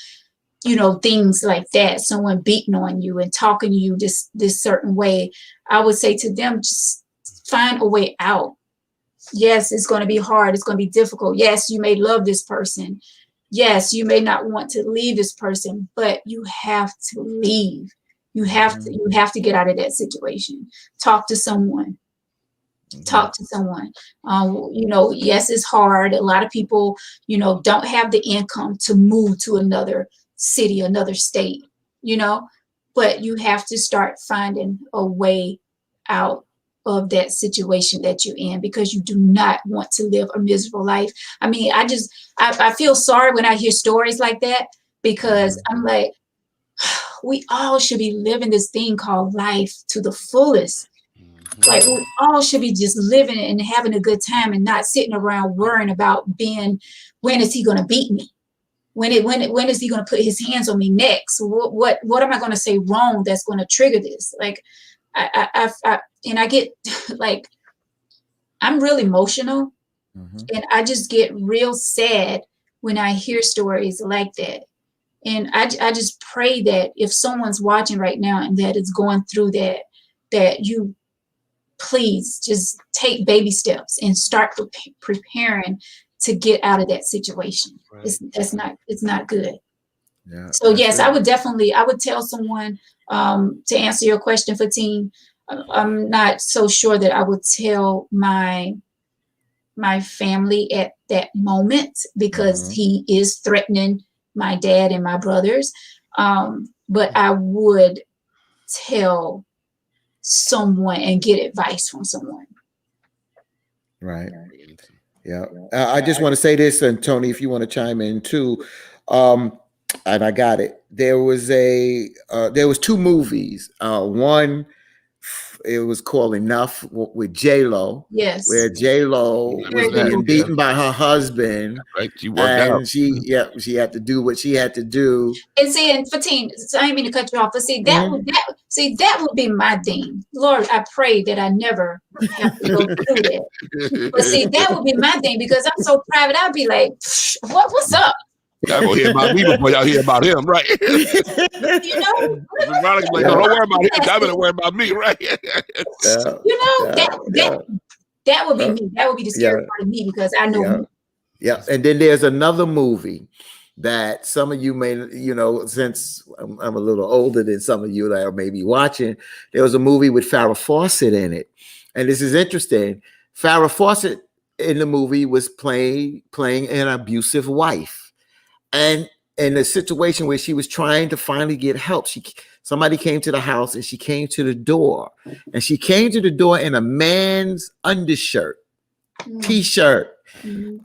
things like that. Someone beating on you and talking to you this certain way. I would say to them, just find a way out. Yes, it's going to be hard. It's going to be difficult. Yes, you may love this person. Yes, you may not want to leave this person, but you have to leave. You have to get out of that situation. Talk to someone. Talk to someone. Yes, it's hard. A lot of people, don't have the income to move to another city, another state, but you have to start finding a way out of that situation that you're in, because you do not want to live a miserable life. I mean, I feel sorry when I hear stories like that, because I'm like, we all should be living this thing called life to the fullest. Like we all should be just living and having a good time and not sitting around worrying about when is he going to beat me? When is he going to put his hands on me next? What am I going to say wrong that's going to trigger this? Like I get like, I'm real emotional, and I just get real sad when I hear stories like that. And I just pray that if someone's watching right now and that is going through that you please just take baby steps and start preparing to get out of that situation. Right. It's not good. Yeah. So yes, I would tell someone, to answer your question, Fatin, I'm not so sure that I would tell my family at that moment, because he is threatening my dad and my brothers. But I would tell someone and get advice from someone. Right. Yeah. I just want to say this, and Tony, if you want to chime in too. And I got it. There was two movies. One, it was called Enough with J-Lo. Yes. Where J-Lo was being beaten by her husband. Right. She worked out. She had to do what she had to do. And see, and Fatin, so I didn't mean to cut you off, but see, that would be my thing. Lord, I pray that I never have to go through that. But see, that would be my thing, because I'm so private. I'd be like, what's up? Y'all gonna hear about me before y'all hear about him, right? You know, like, don't worry about him. Y'all better worry about me, right? That would be me. That would be the scary part of me, because I know me. Yeah, and then there's another movie that some of you may, since I'm a little older than some of you that are maybe watching. There was a movie with Farrah Fawcett in it, and this is interesting. Farrah Fawcett in the movie was playing an abusive wife. And in a situation where she was trying to finally get help, somebody came to the house, and she came to the door, and she came to the door in a man's undershirt, t-shirt.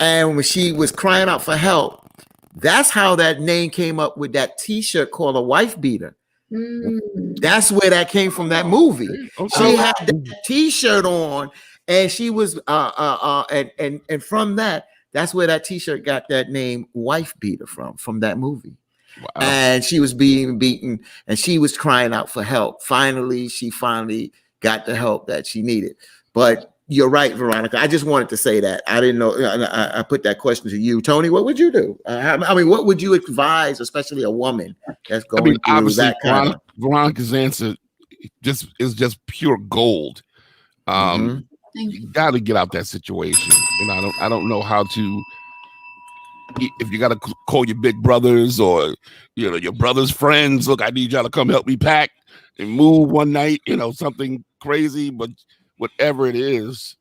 And when she was crying out for help, that's how that name came up with that t-shirt called a wife beater. That's where that came from, that movie. She had that t-shirt on, and she was and from that, that's where that t-shirt got that name, wife beater, from that movie. Wow. And she was being beaten, and she was crying out for help. She finally got the help that she needed. But you're right, Veronica. I just wanted to say that. I didn't know. I put that question to you, Tony. What would you do? I mean, what would you advise, especially a woman that's going through that kind of? Veronica's answer is just pure gold. You got to get out that situation. I don't know how to. If you got to call your big brothers or your brother's friends, look, I need y'all to come help me pack and move one night. Something crazy, but whatever it is,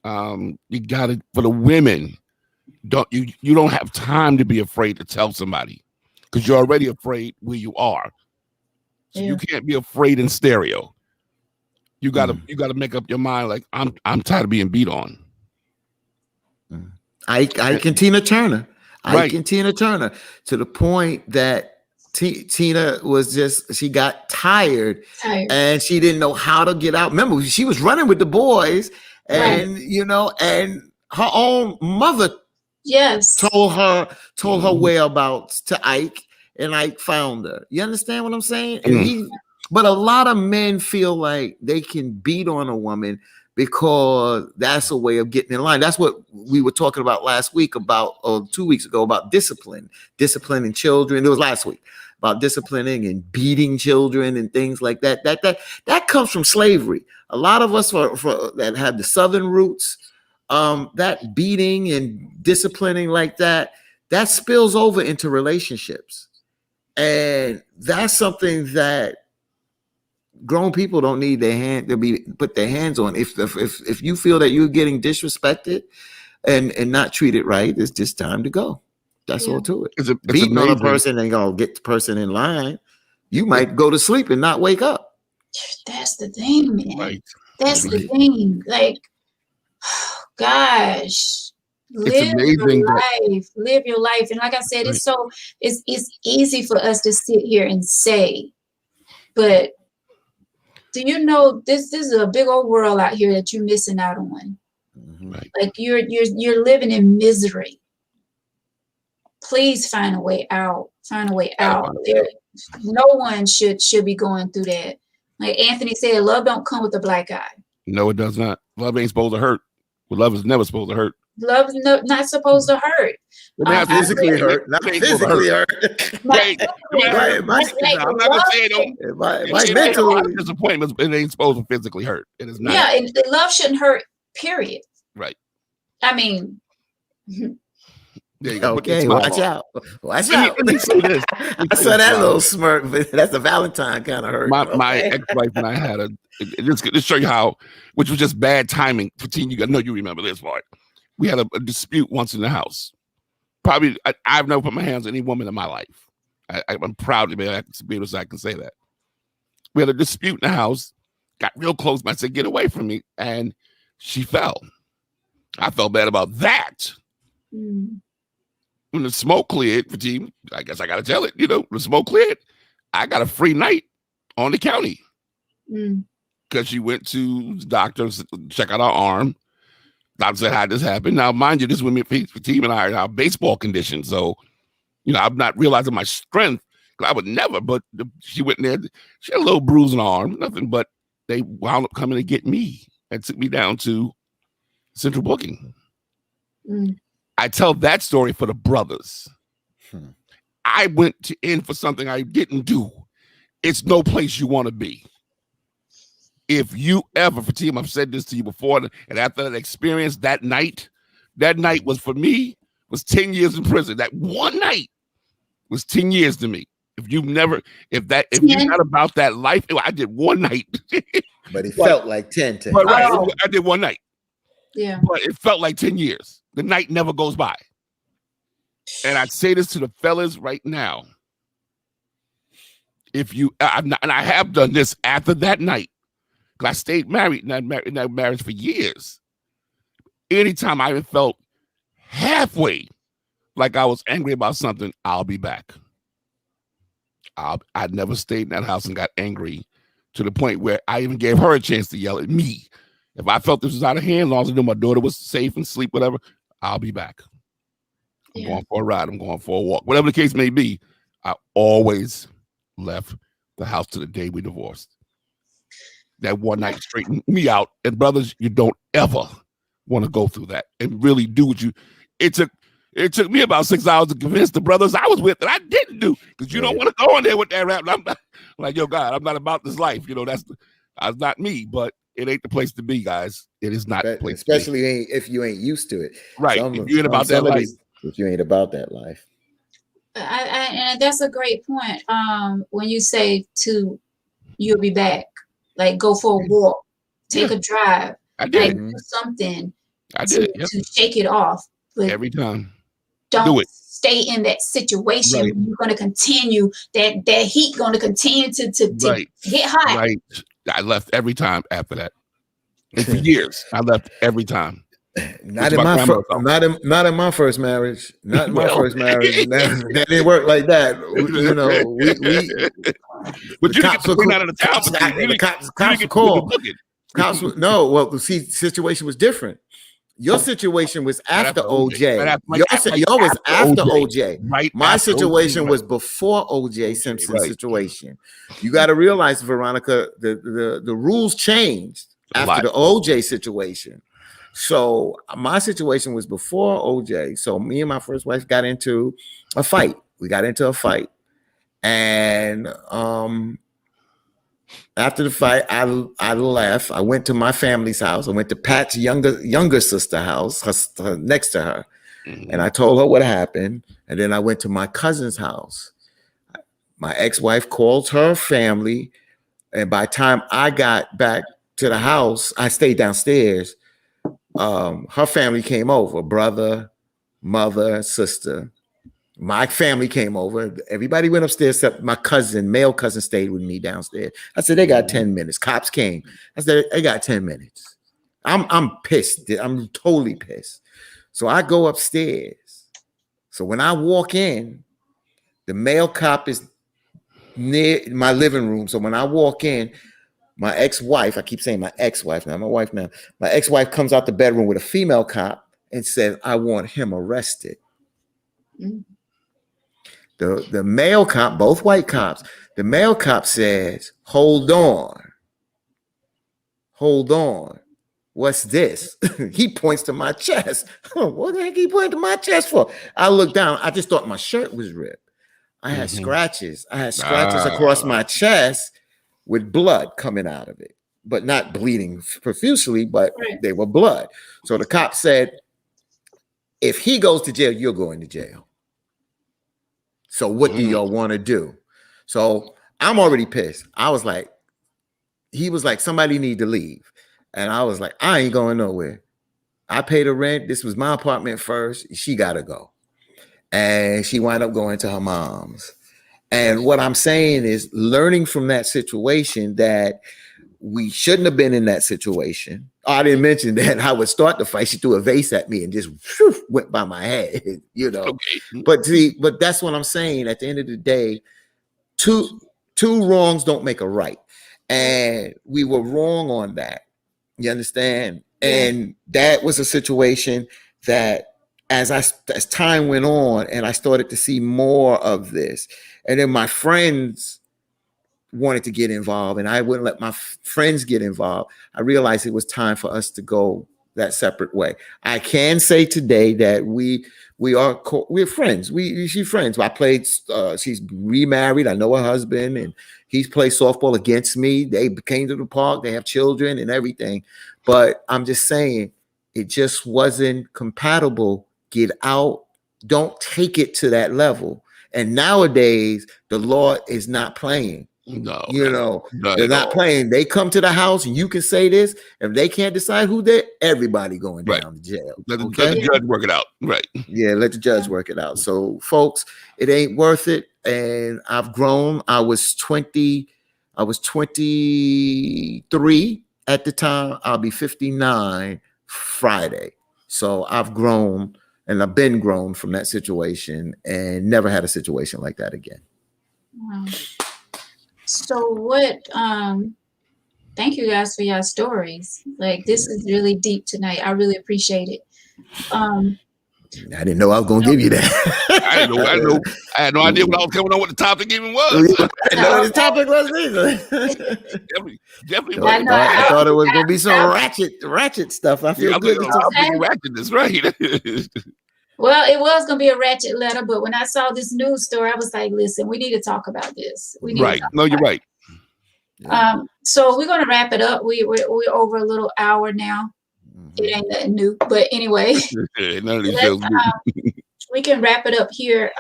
you got to. For the women, you don't have time to be afraid to tell somebody, because you're already afraid where you are. So you can't be afraid in stereo. You gotta make up your mind. Like, I'm tired of being beat on. I can Tina Turner. I can Tina Turner to the point that Tina was she got tired and she didn't know how to get out. Remember, she was running with the boys, and and her own mother told her whereabouts to Ike, and Ike found her. You understand what I'm saying? And but a lot of men feel like they can beat on a woman because that's a way of getting in line. That's what we were talking about last week, or 2 weeks ago, about disciplining children. It was last week about disciplining and beating children and things like that. That comes from slavery. A lot of us that have the Southern roots, that beating and disciplining like that spills over into relationships. And that's something that grown people don't need put their hands on. If you feel that you're getting disrespected and not treated right, it's just time to go. That's all to it. Beating on a person ain't gonna get the person in line. You might go to sleep and not wake up. That's the thing, man. Right. That's the thing. Like, gosh. Live your life. And like I said, it's easy for us to sit here and say, but Do you know this is a big old world out here that you're missing out on? Right. Like you're living in misery. Please find a way out. Find a way out. No one should be going through that. Like Anthony said, love don't come with a black eye. No, it does not. Love ain't supposed to hurt. Well, love is never supposed to hurt. Love is not supposed to hurt. Not physically hurt. Not physically hurt. Right. I'm not gonna say it. My mental disappointments, it ain't supposed to physically hurt. It is not. Yeah, and love shouldn't hurt. Period. Right. I mean. Okay, watch out. Watch out. Let me say this. I saw that little smirk, but that's a Valentine kind of hurt. My ex-wife and I had just to show you how, which was just bad timing for teen. I know you remember this part. We had a dispute once in the house. Probably, I've never put my hands on any woman in my life. I'm proud to be able to I can say that. We had a dispute in the house, got real close. I said, "Get away from me," and she fell. I felt bad about that. When the smoke cleared for team, I guess I got to tell it, when the smoke cleared, I got a free night on the county because she went to the doctor to check out her arm. Doctor said, how this happened? Now, mind you, this woman for team and I are now baseball conditions. So, I'm not realizing my strength. I would never, but she went in there. She had a little bruise on her arm, nothing, but they wound up coming to get me and took me down to central booking. I tell that story for the brothers. I went in for something I didn't do. It's no place you want to be. If you ever, for team, I've said this to you before, and after that experience, that night was for me, was 10 years in prison. That one night was 10 years to me. If you're not about that life, I did one night. But it felt like 10 to but right, I did one night. Yeah. But it felt like 10 years. The night never goes by. And I say this to the fellas right now. If you, and I have done this after that night, because I stayed married in that marriage for years. Anytime I felt halfway like I was angry about something, I'll be back. I never stayed in that house and got angry to the point where I even gave her a chance to yell at me. If I felt this was out of hand, as long as I knew my daughter was safe and sleep, whatever, I'll be back. I'm going for a ride. I'm going for a walk. Whatever the case may be, I always left the house to the day we divorced. That one night straightened me out. And brothers, you don't ever want to go through that and really do what you. It took me about 6 hours to convince the brothers I was with that I didn't do, because you don't want to go in there with that rap. I'm not, like, yo, God, I'm not about this life. That's not me, but it ain't the place to be, guys. It is not the place, especially if you ain't used to it. Right. If you ain't about that life. If you ain't about that life. And that's a great point. When you say you'll be back, like go for a walk, take a drive, I did. Like do something. I did to shake it off. But every time. Don't stay in that situation. Right. You're going to continue that heat going to continue to get hot. Right. I left every time after that. And for years, I left every time. Not in my first marriage. Not in my first marriage. That didn't work like that. But you got to clean out of the town. The cops were called. Well, see, the situation was different. Your situation was after OJ. Y'all was after OJ. Right. My situation was before OJ Simpson's situation. You got to realize, Veronica, the rules changed after the OJ situation. So my situation was before OJ. So me and my first wife got into a fight. We got into a fight. And after the fight, I left. I went to my family's house. I went to Pat's younger sister house, next to her. And I told her what happened. And then I went to my cousin's house. My ex-wife called her family. And by the time I got back to the house, I stayed downstairs. Her family came over, brother, mother, sister. My family came over. Everybody went upstairs except my male cousin stayed with me downstairs. I said, they got 10 minutes. Cops came. I said, they got 10 minutes. I'm pissed. I'm totally pissed. So I go upstairs. So when I walk in, the male cop is near my living room. So when I walk in, My ex-wife, I keep saying my ex-wife now, my wife now. My ex-wife comes out the bedroom with a female cop and says, I want him arrested. Mm. The male cop, both white cops, the male cop says, hold on. What's this? He points to my chest. What the heck he pointing to my chest for? I look down. I just thought my shirt was ripped. I had scratches. I had scratches across my chest with blood coming out of it, but not bleeding profusely, but they were blood. So the cop said, if he goes to jail, you're going to jail. So what do y'all want to do? So I'm already pissed. I was like, he was like, somebody need to leave. And I was like, I ain't going nowhere. I paid the rent. This was my apartment first. She got to go. And she wound up going to her mom's. And what I'm saying is learning from that situation that we shouldn't have been in that situation. I didn't mention that I would start the fight. She threw a vase at me and just went by my head, you know. Okay. But that's what I'm saying. At the end of the day, two wrongs don't make a right. And we were wrong on that. You understand? And that was a situation that as time went on and I started to see more of this, and then my friends wanted to get involved and I wouldn't let my friends get involved, I realized it was time for us to go that separate way. I can say today that we're friends. She's friends. I played, she's remarried. I know her husband and he's played softball against me. They came to the park. They have children and everything. But I'm just saying it just wasn't compatible. Get out. Don't take it to that level. And nowadays, the law is not playing. No, they're not playing. They come to the house and you can say this. If they can't decide who they're, everybody going down to jail. Let the judge work it out. Right. Yeah, let the judge work it out. So, folks, it ain't worth it. And I've grown. I was 23 at the time. I'll be 59 Friday. So I've grown and I've been grown from that situation and never had a situation like that again. Wow. So thank you guys for your stories. Like, this is really deep tonight. I really appreciate it. I didn't know I was gonna give you that. I had no idea what I was coming on, what the topic even was. I didn't know what the topic was either. definitely. I thought it was gonna be some ratchet stuff. I feel good. Ratchet is right. Well, it was going to be a ratchet letter, but when I saw this news story, I was like, listen, we need to talk about this. Right. No, you're right. So we're going to wrap it up. We're over a little hour now. It ain't nothing new, but anyway, we can wrap it up here.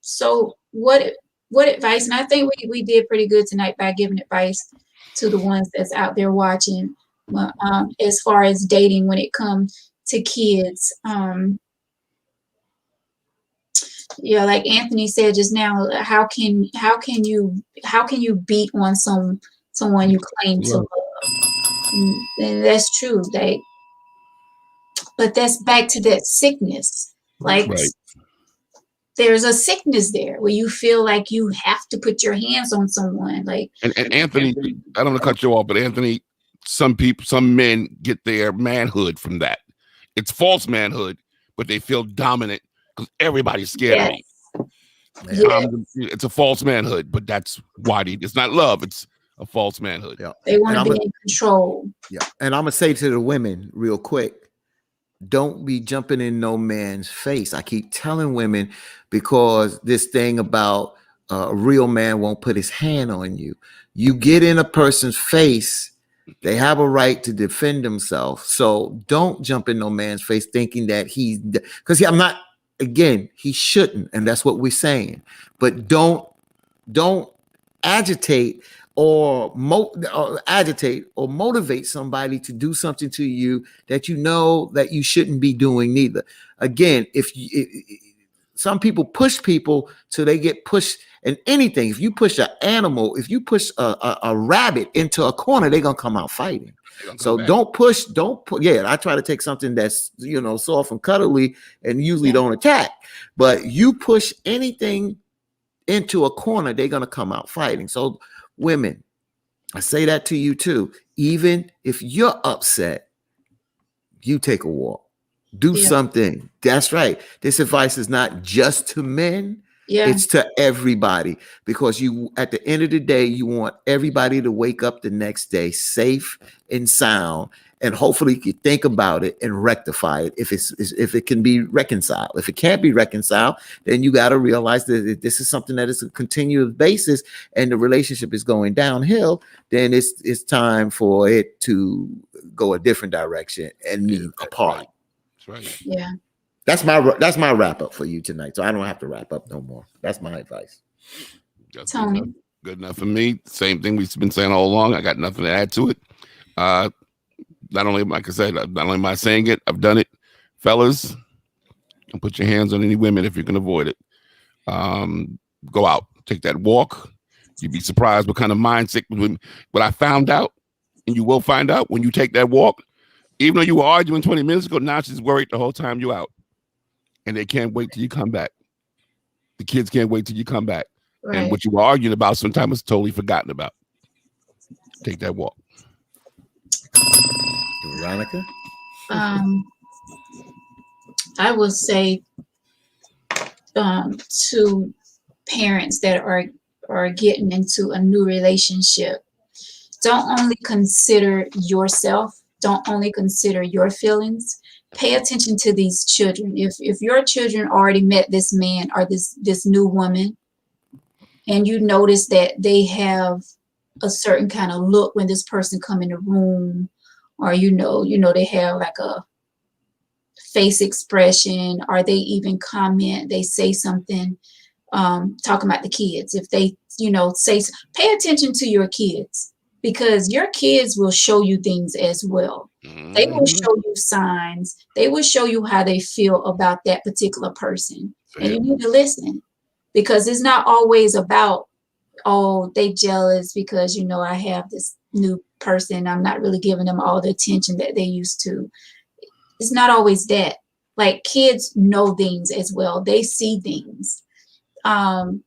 So what advice, and I think we did pretty good tonight by giving advice to the ones that's out there watching, as far as dating when it comes to kids. Yeah, like Anthony said just now, how can you beat on someone you claim to love? And that's true. But that's back to that sickness. Like, there's a sickness there where you feel like you have to put your hands on someone. Like, and Anthony, I don't want to cut you off, but Anthony, some men get their manhood from that. It's false manhood, but they feel dominant. Because everybody's scared of me. It's a false manhood, but that's why it's not love. It's a false manhood. Yeah. They want to be in control. Yeah. And I'm going to say to the women real quick, don't be jumping in no man's face. I keep telling women, because this thing about a real man won't put his hand on you. You get in a person's face, they have a right to defend themselves. So don't jump in no man's face thinking that because I'm not. Again, he shouldn't, and that's what we're saying. But don't agitate or motivate somebody to do something to you that you know that you shouldn't be doing neither. Again, some people push people till they get pushed in anything. If you push an animal, if you push a rabbit into a corner, they're gonna come out fighting. So don't push. Yeah, I try to take something that's soft and cuddly and usually don't attack. But you push anything into a corner, they're gonna come out fighting. So women, I say that to you too. Even if you're upset, you take a walk. Do something. That's right. This advice is not just to men. Yeah. It's to everybody, because you, at the end of the day, you want everybody to wake up the next day safe and sound, and hopefully you think about it and rectify it if it can be reconciled. If it can't be reconciled, then you got to realize that this is something that is a continuous basis and the relationship is going downhill. Then it's time for it to go a different direction and meet apart. Right. That's right. Yeah. That's my wrap up for you tonight. So I don't have to wrap up no more. That's my advice. That's Tony. Good enough for me. Same thing we've been saying all along. I got nothing to add to it. Not only, like I said, not only am I saying it, I've done it. Fellas, don't put your hands on any women if you can avoid it. Go out, take that walk. You'd be surprised what kind of mindset. What I found out, and you will find out when you take that walk, even though you were arguing 20 minutes ago, now she's worried the whole time you're out. And they can't wait till you come back. The kids can't wait till you come back. Right. And what you were arguing about sometimes is totally forgotten about. Take that walk. Veronica? I will say to parents that are getting into a new relationship, don't only consider yourself, don't only consider your feelings. Pay attention to these children. If your children already met this man or this new woman, and you notice that they have a certain kind of look when this person come in the room, or you know they have like a face expression, or they even comment, they say something, talking about the kids. If they say, pay attention to your kids, because your kids will show you things as well. Mm-hmm. They will show you signs. They will show you how they feel about that particular person. Yeah. And you need to listen, because it's not always about, oh, they jealous because, I have this new person. I'm not really giving them all the attention that they used to. It's not always that. Like, kids know things as well. They see things. But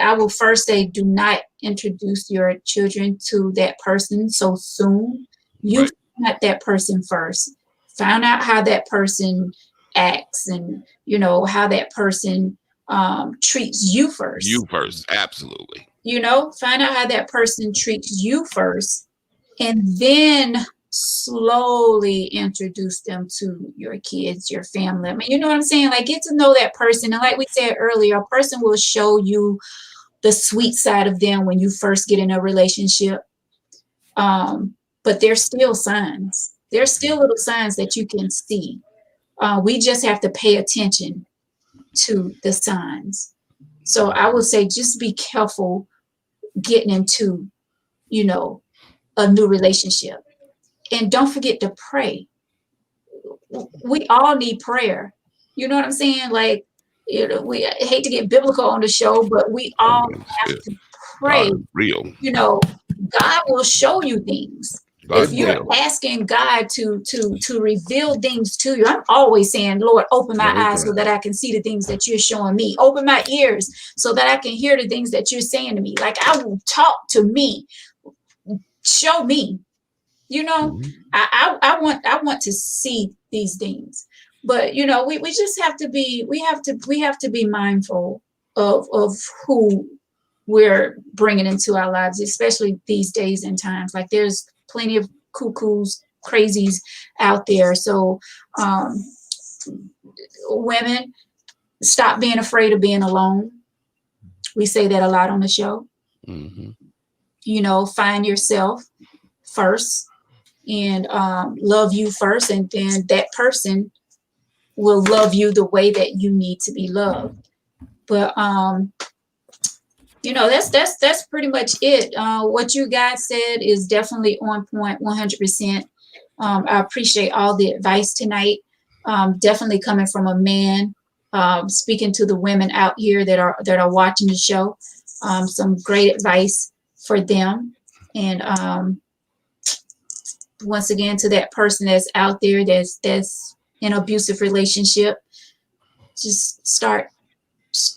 I will first say, do not introduce your children to that person so soon. You find out that person first. Find out how that person acts, and how that person treats you first. You first, absolutely. Find out how that person treats you first, and then slowly introduce them to your kids, your family. I mean, you know what I'm saying? Like, get to know that person. And like we said earlier, a person will show you the sweet side of them when you first get in a relationship. But there's still signs. There's still little signs that you can see. We just have to pay attention to the signs. So I would say, just be careful getting into, a new relationship. And don't forget to pray. We all need prayer. You know what I'm saying? Like, we hate to get biblical on the show, but we all have to pray. Real. God will show you things. If you're asking God to reveal things to you, I'm always saying, Lord, open my eyes so that I can see the things that you're showing me. Open my ears so that I can hear the things that you're saying to me. Like, I will talk to me. Show me. I want to see these things, but we just have to be, we have to be mindful of who we're bringing into our lives, especially these days and times. Like, there's plenty of cuckoos, crazies out there. So, women, stop being afraid of being alone. We say that a lot on the show. Mm-hmm. Find yourself first. And love you first, and then that person will love you the way that you need to be loved. But that's pretty much it. What you guys said is definitely on point, 100%. I appreciate all the advice tonight. Definitely coming from a man, speaking to the women out here that are watching the show. Some great advice for them. And once again, to that person that's out there that's in an abusive relationship,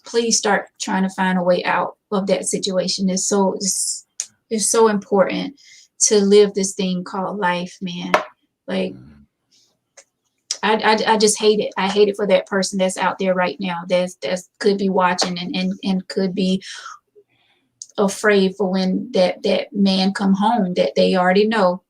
please start trying to find a way out of that situation. It's It's so important to live this thing called life, man. Like, I just hate it. I hate it for that person that's out there right now that's could be watching and could be afraid for when that man come home, that they already know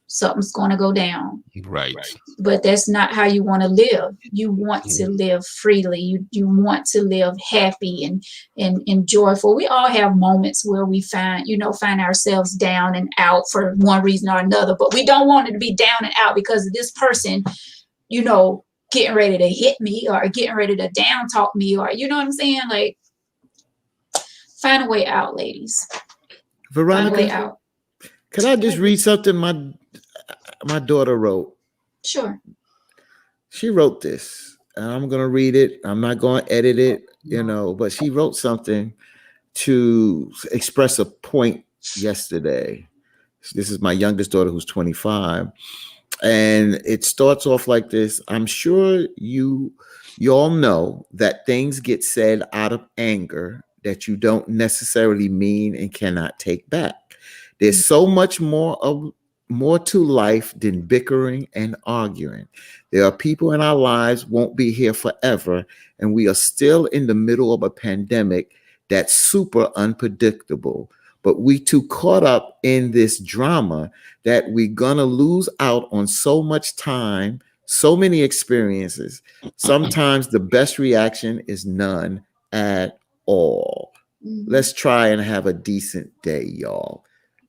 something's going to go down. Right. But that's not how you want to live. You want to live freely. You want to live happy and joyful. We all have moments where we find ourselves down and out for one reason or another, but we don't want it to be down and out because of this person, getting ready to hit me or getting ready to down talk me, or you know what I'm saying? Like, find a way out, ladies. Veronica, find a way out. Can I just read something my daughter wrote? Sure. She wrote this, and I'm going to read it. I'm not going to edit it, but she wrote something to express a point yesterday. This is my youngest daughter, who's 25. And it starts off like this. I'm sure you all know that things get said out of anger that you don't necessarily mean and cannot take back. There's so much more to life than bickering and arguing. There are people in our lives won't be here forever, and we are still in the middle of a pandemic that's super unpredictable. But we too caught up in this drama that we're gonna lose out on so much time, so many experiences. Sometimes the best reaction is none at all. Let's try and have a decent day, y'all.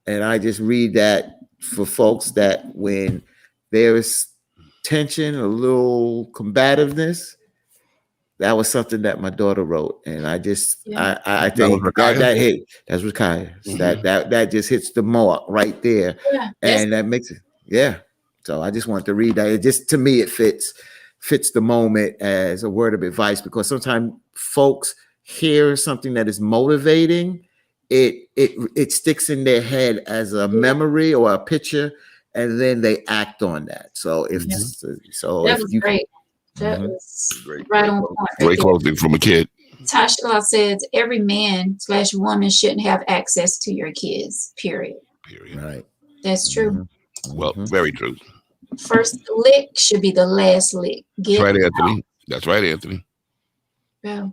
And I just read that for folks that when there's tension, a little combativeness, that was something that my daughter wrote, and I just I think that hit. That's what Kaya. That just hits the mark right there, and that makes it. So I just want to read that. It just, to me, it fits the moment as a word of advice, because sometimes folks hear something that is motivating, it sticks in their head as a memory or a picture, and then they act on that. So if great. That was great. Right on point. Great closing from a kid. Tasha says every man/woman shouldn't have access to your kids. Period. Right. That's true. Well, very true. First lick should be the last lick. That's right, Anthony. That's right, Anthony. Yeah,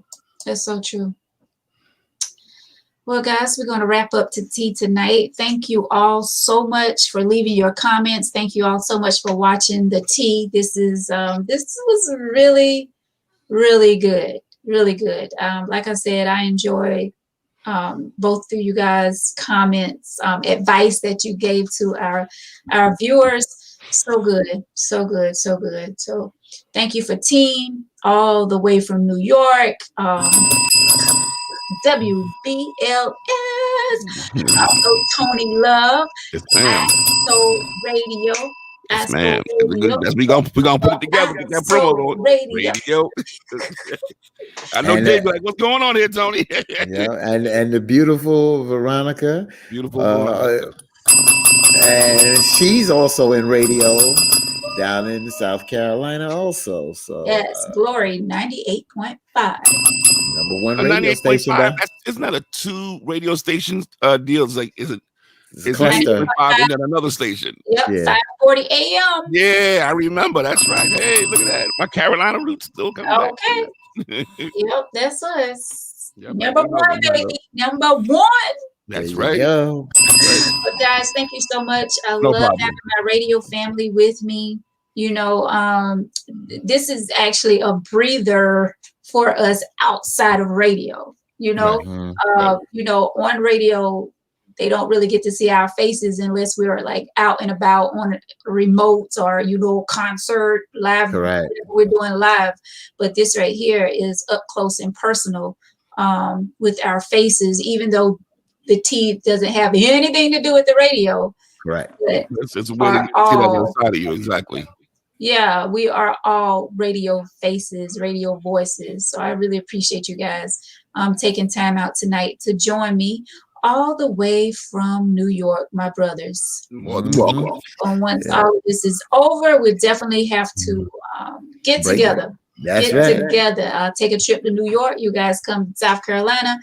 that's so true. Well, guys, we're going to wrap up to tea tonight. Thank you all so much for leaving your comments. Thank you all so much for watching the tea. This was really, really good. Really good. Like I said, I enjoyed both of you guys' comments, advice that you gave to our viewers. So good, so good, so good. So thank you for team all the way from New York. WBLS, also Tony Love, Yes, ma'am. So Radio. Yes, ma'am. We're gonna put it together. Get that promo on radio. I know Dave's like, what's going on here, Tony? and the beautiful Veronica. Beautiful Veronica. And she's also in radio down in South Carolina also. So yes, Glory 98.5. Number one radio station. Isn't that a 2 radio stations deal? It's like, is it? It's 98.5 and then another station. Yep, 5:40 a.m. Yeah, I remember. That's right. Hey, look at that. My Carolina roots still coming back. Okay. Yep, that's us. Yep, Number one, baby. Number one. That's right. But guys, thank you so much. I love having my radio family with me. This is actually a breather for us outside of radio. On radio, they don't really get to see our faces unless we are like out and about on remotes or, concert live. Correct. We're doing live, but this right here is up close and personal with our faces, even though the tea doesn't have anything to do with the radio. Right. It's a way to get on the side of you. Exactly. Yeah, we are all radio faces, radio voices. So I really appreciate you guys taking time out tonight to join me all the way from New York, my brothers. More than welcome. And once all of this is over, we definitely have to get together. That's get right. together. Take a trip to New York. You guys come to South Carolina.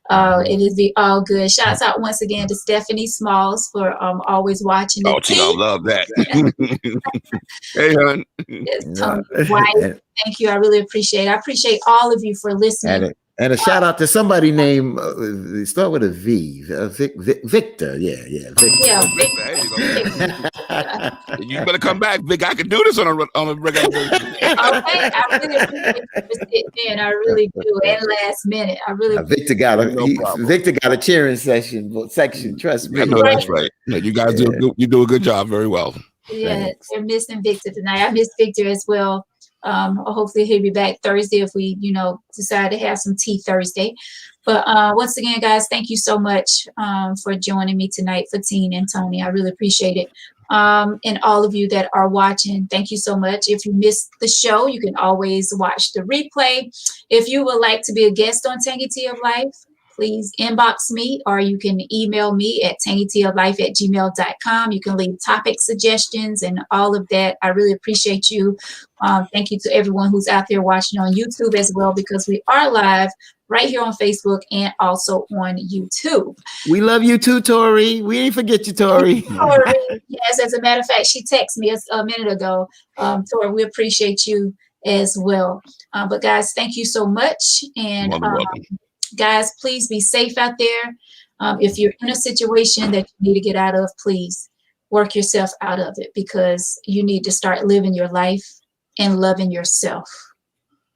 It'll be all good. Shouts out once again to Stephanie Smalls for always watching Oh, it. she gonna love that. Hey, hon. Yes, No. Tony's wife. Thank you. I really appreciate it. I appreciate all of you for listening. And a shout out to somebody named start with a V. Victor. Yeah, Victor. Yeah, There you go. You better come back, Vic. I can do this on a regular basis. Okay, I really appreciate you for sitting in. I really do. And last minute, I really. Victor got a cheering section. Trust me. I know that's right. Yeah, you guys do a good job. Very well. Yeah, they're missing Victor tonight. I miss Victor as well. Hopefully he'll be back Thursday if we, decide to have some tea Thursday. But once again, guys, thank you so much for joining me tonight, Fatine and Tony. I really appreciate it. And all of you that are watching, thank you so much. If you missed the show, you can always watch the replay. If you would like to be a guest on Tangy Tea of Life, please inbox me, or you can email me at tangyteaoflife@gmail.com. You can leave topic suggestions and all of that. I really appreciate you. Thank you to everyone who's out there watching on YouTube as well, because we are live right here on Facebook and also on YouTube. We love you too, Tori. We ain't forget you, Tori. Tori, yes, as a matter of fact, she texted me a minute ago. Tori, we appreciate you as well. But guys, thank you so much. And guys, please be safe out there. If you're in a situation that you need to get out of, please work yourself out of it, because you need to start living your life and loving yourself.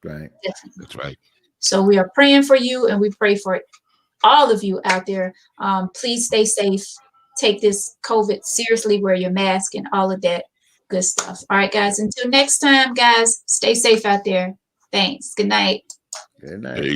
Right. Definitely. That's right. So we are praying for you, and we pray for all of you out there. Please stay safe. Take this COVID seriously. Wear your mask and all of that good stuff. All right, guys. Until next time, guys, stay safe out there. Thanks. Good night. Good night.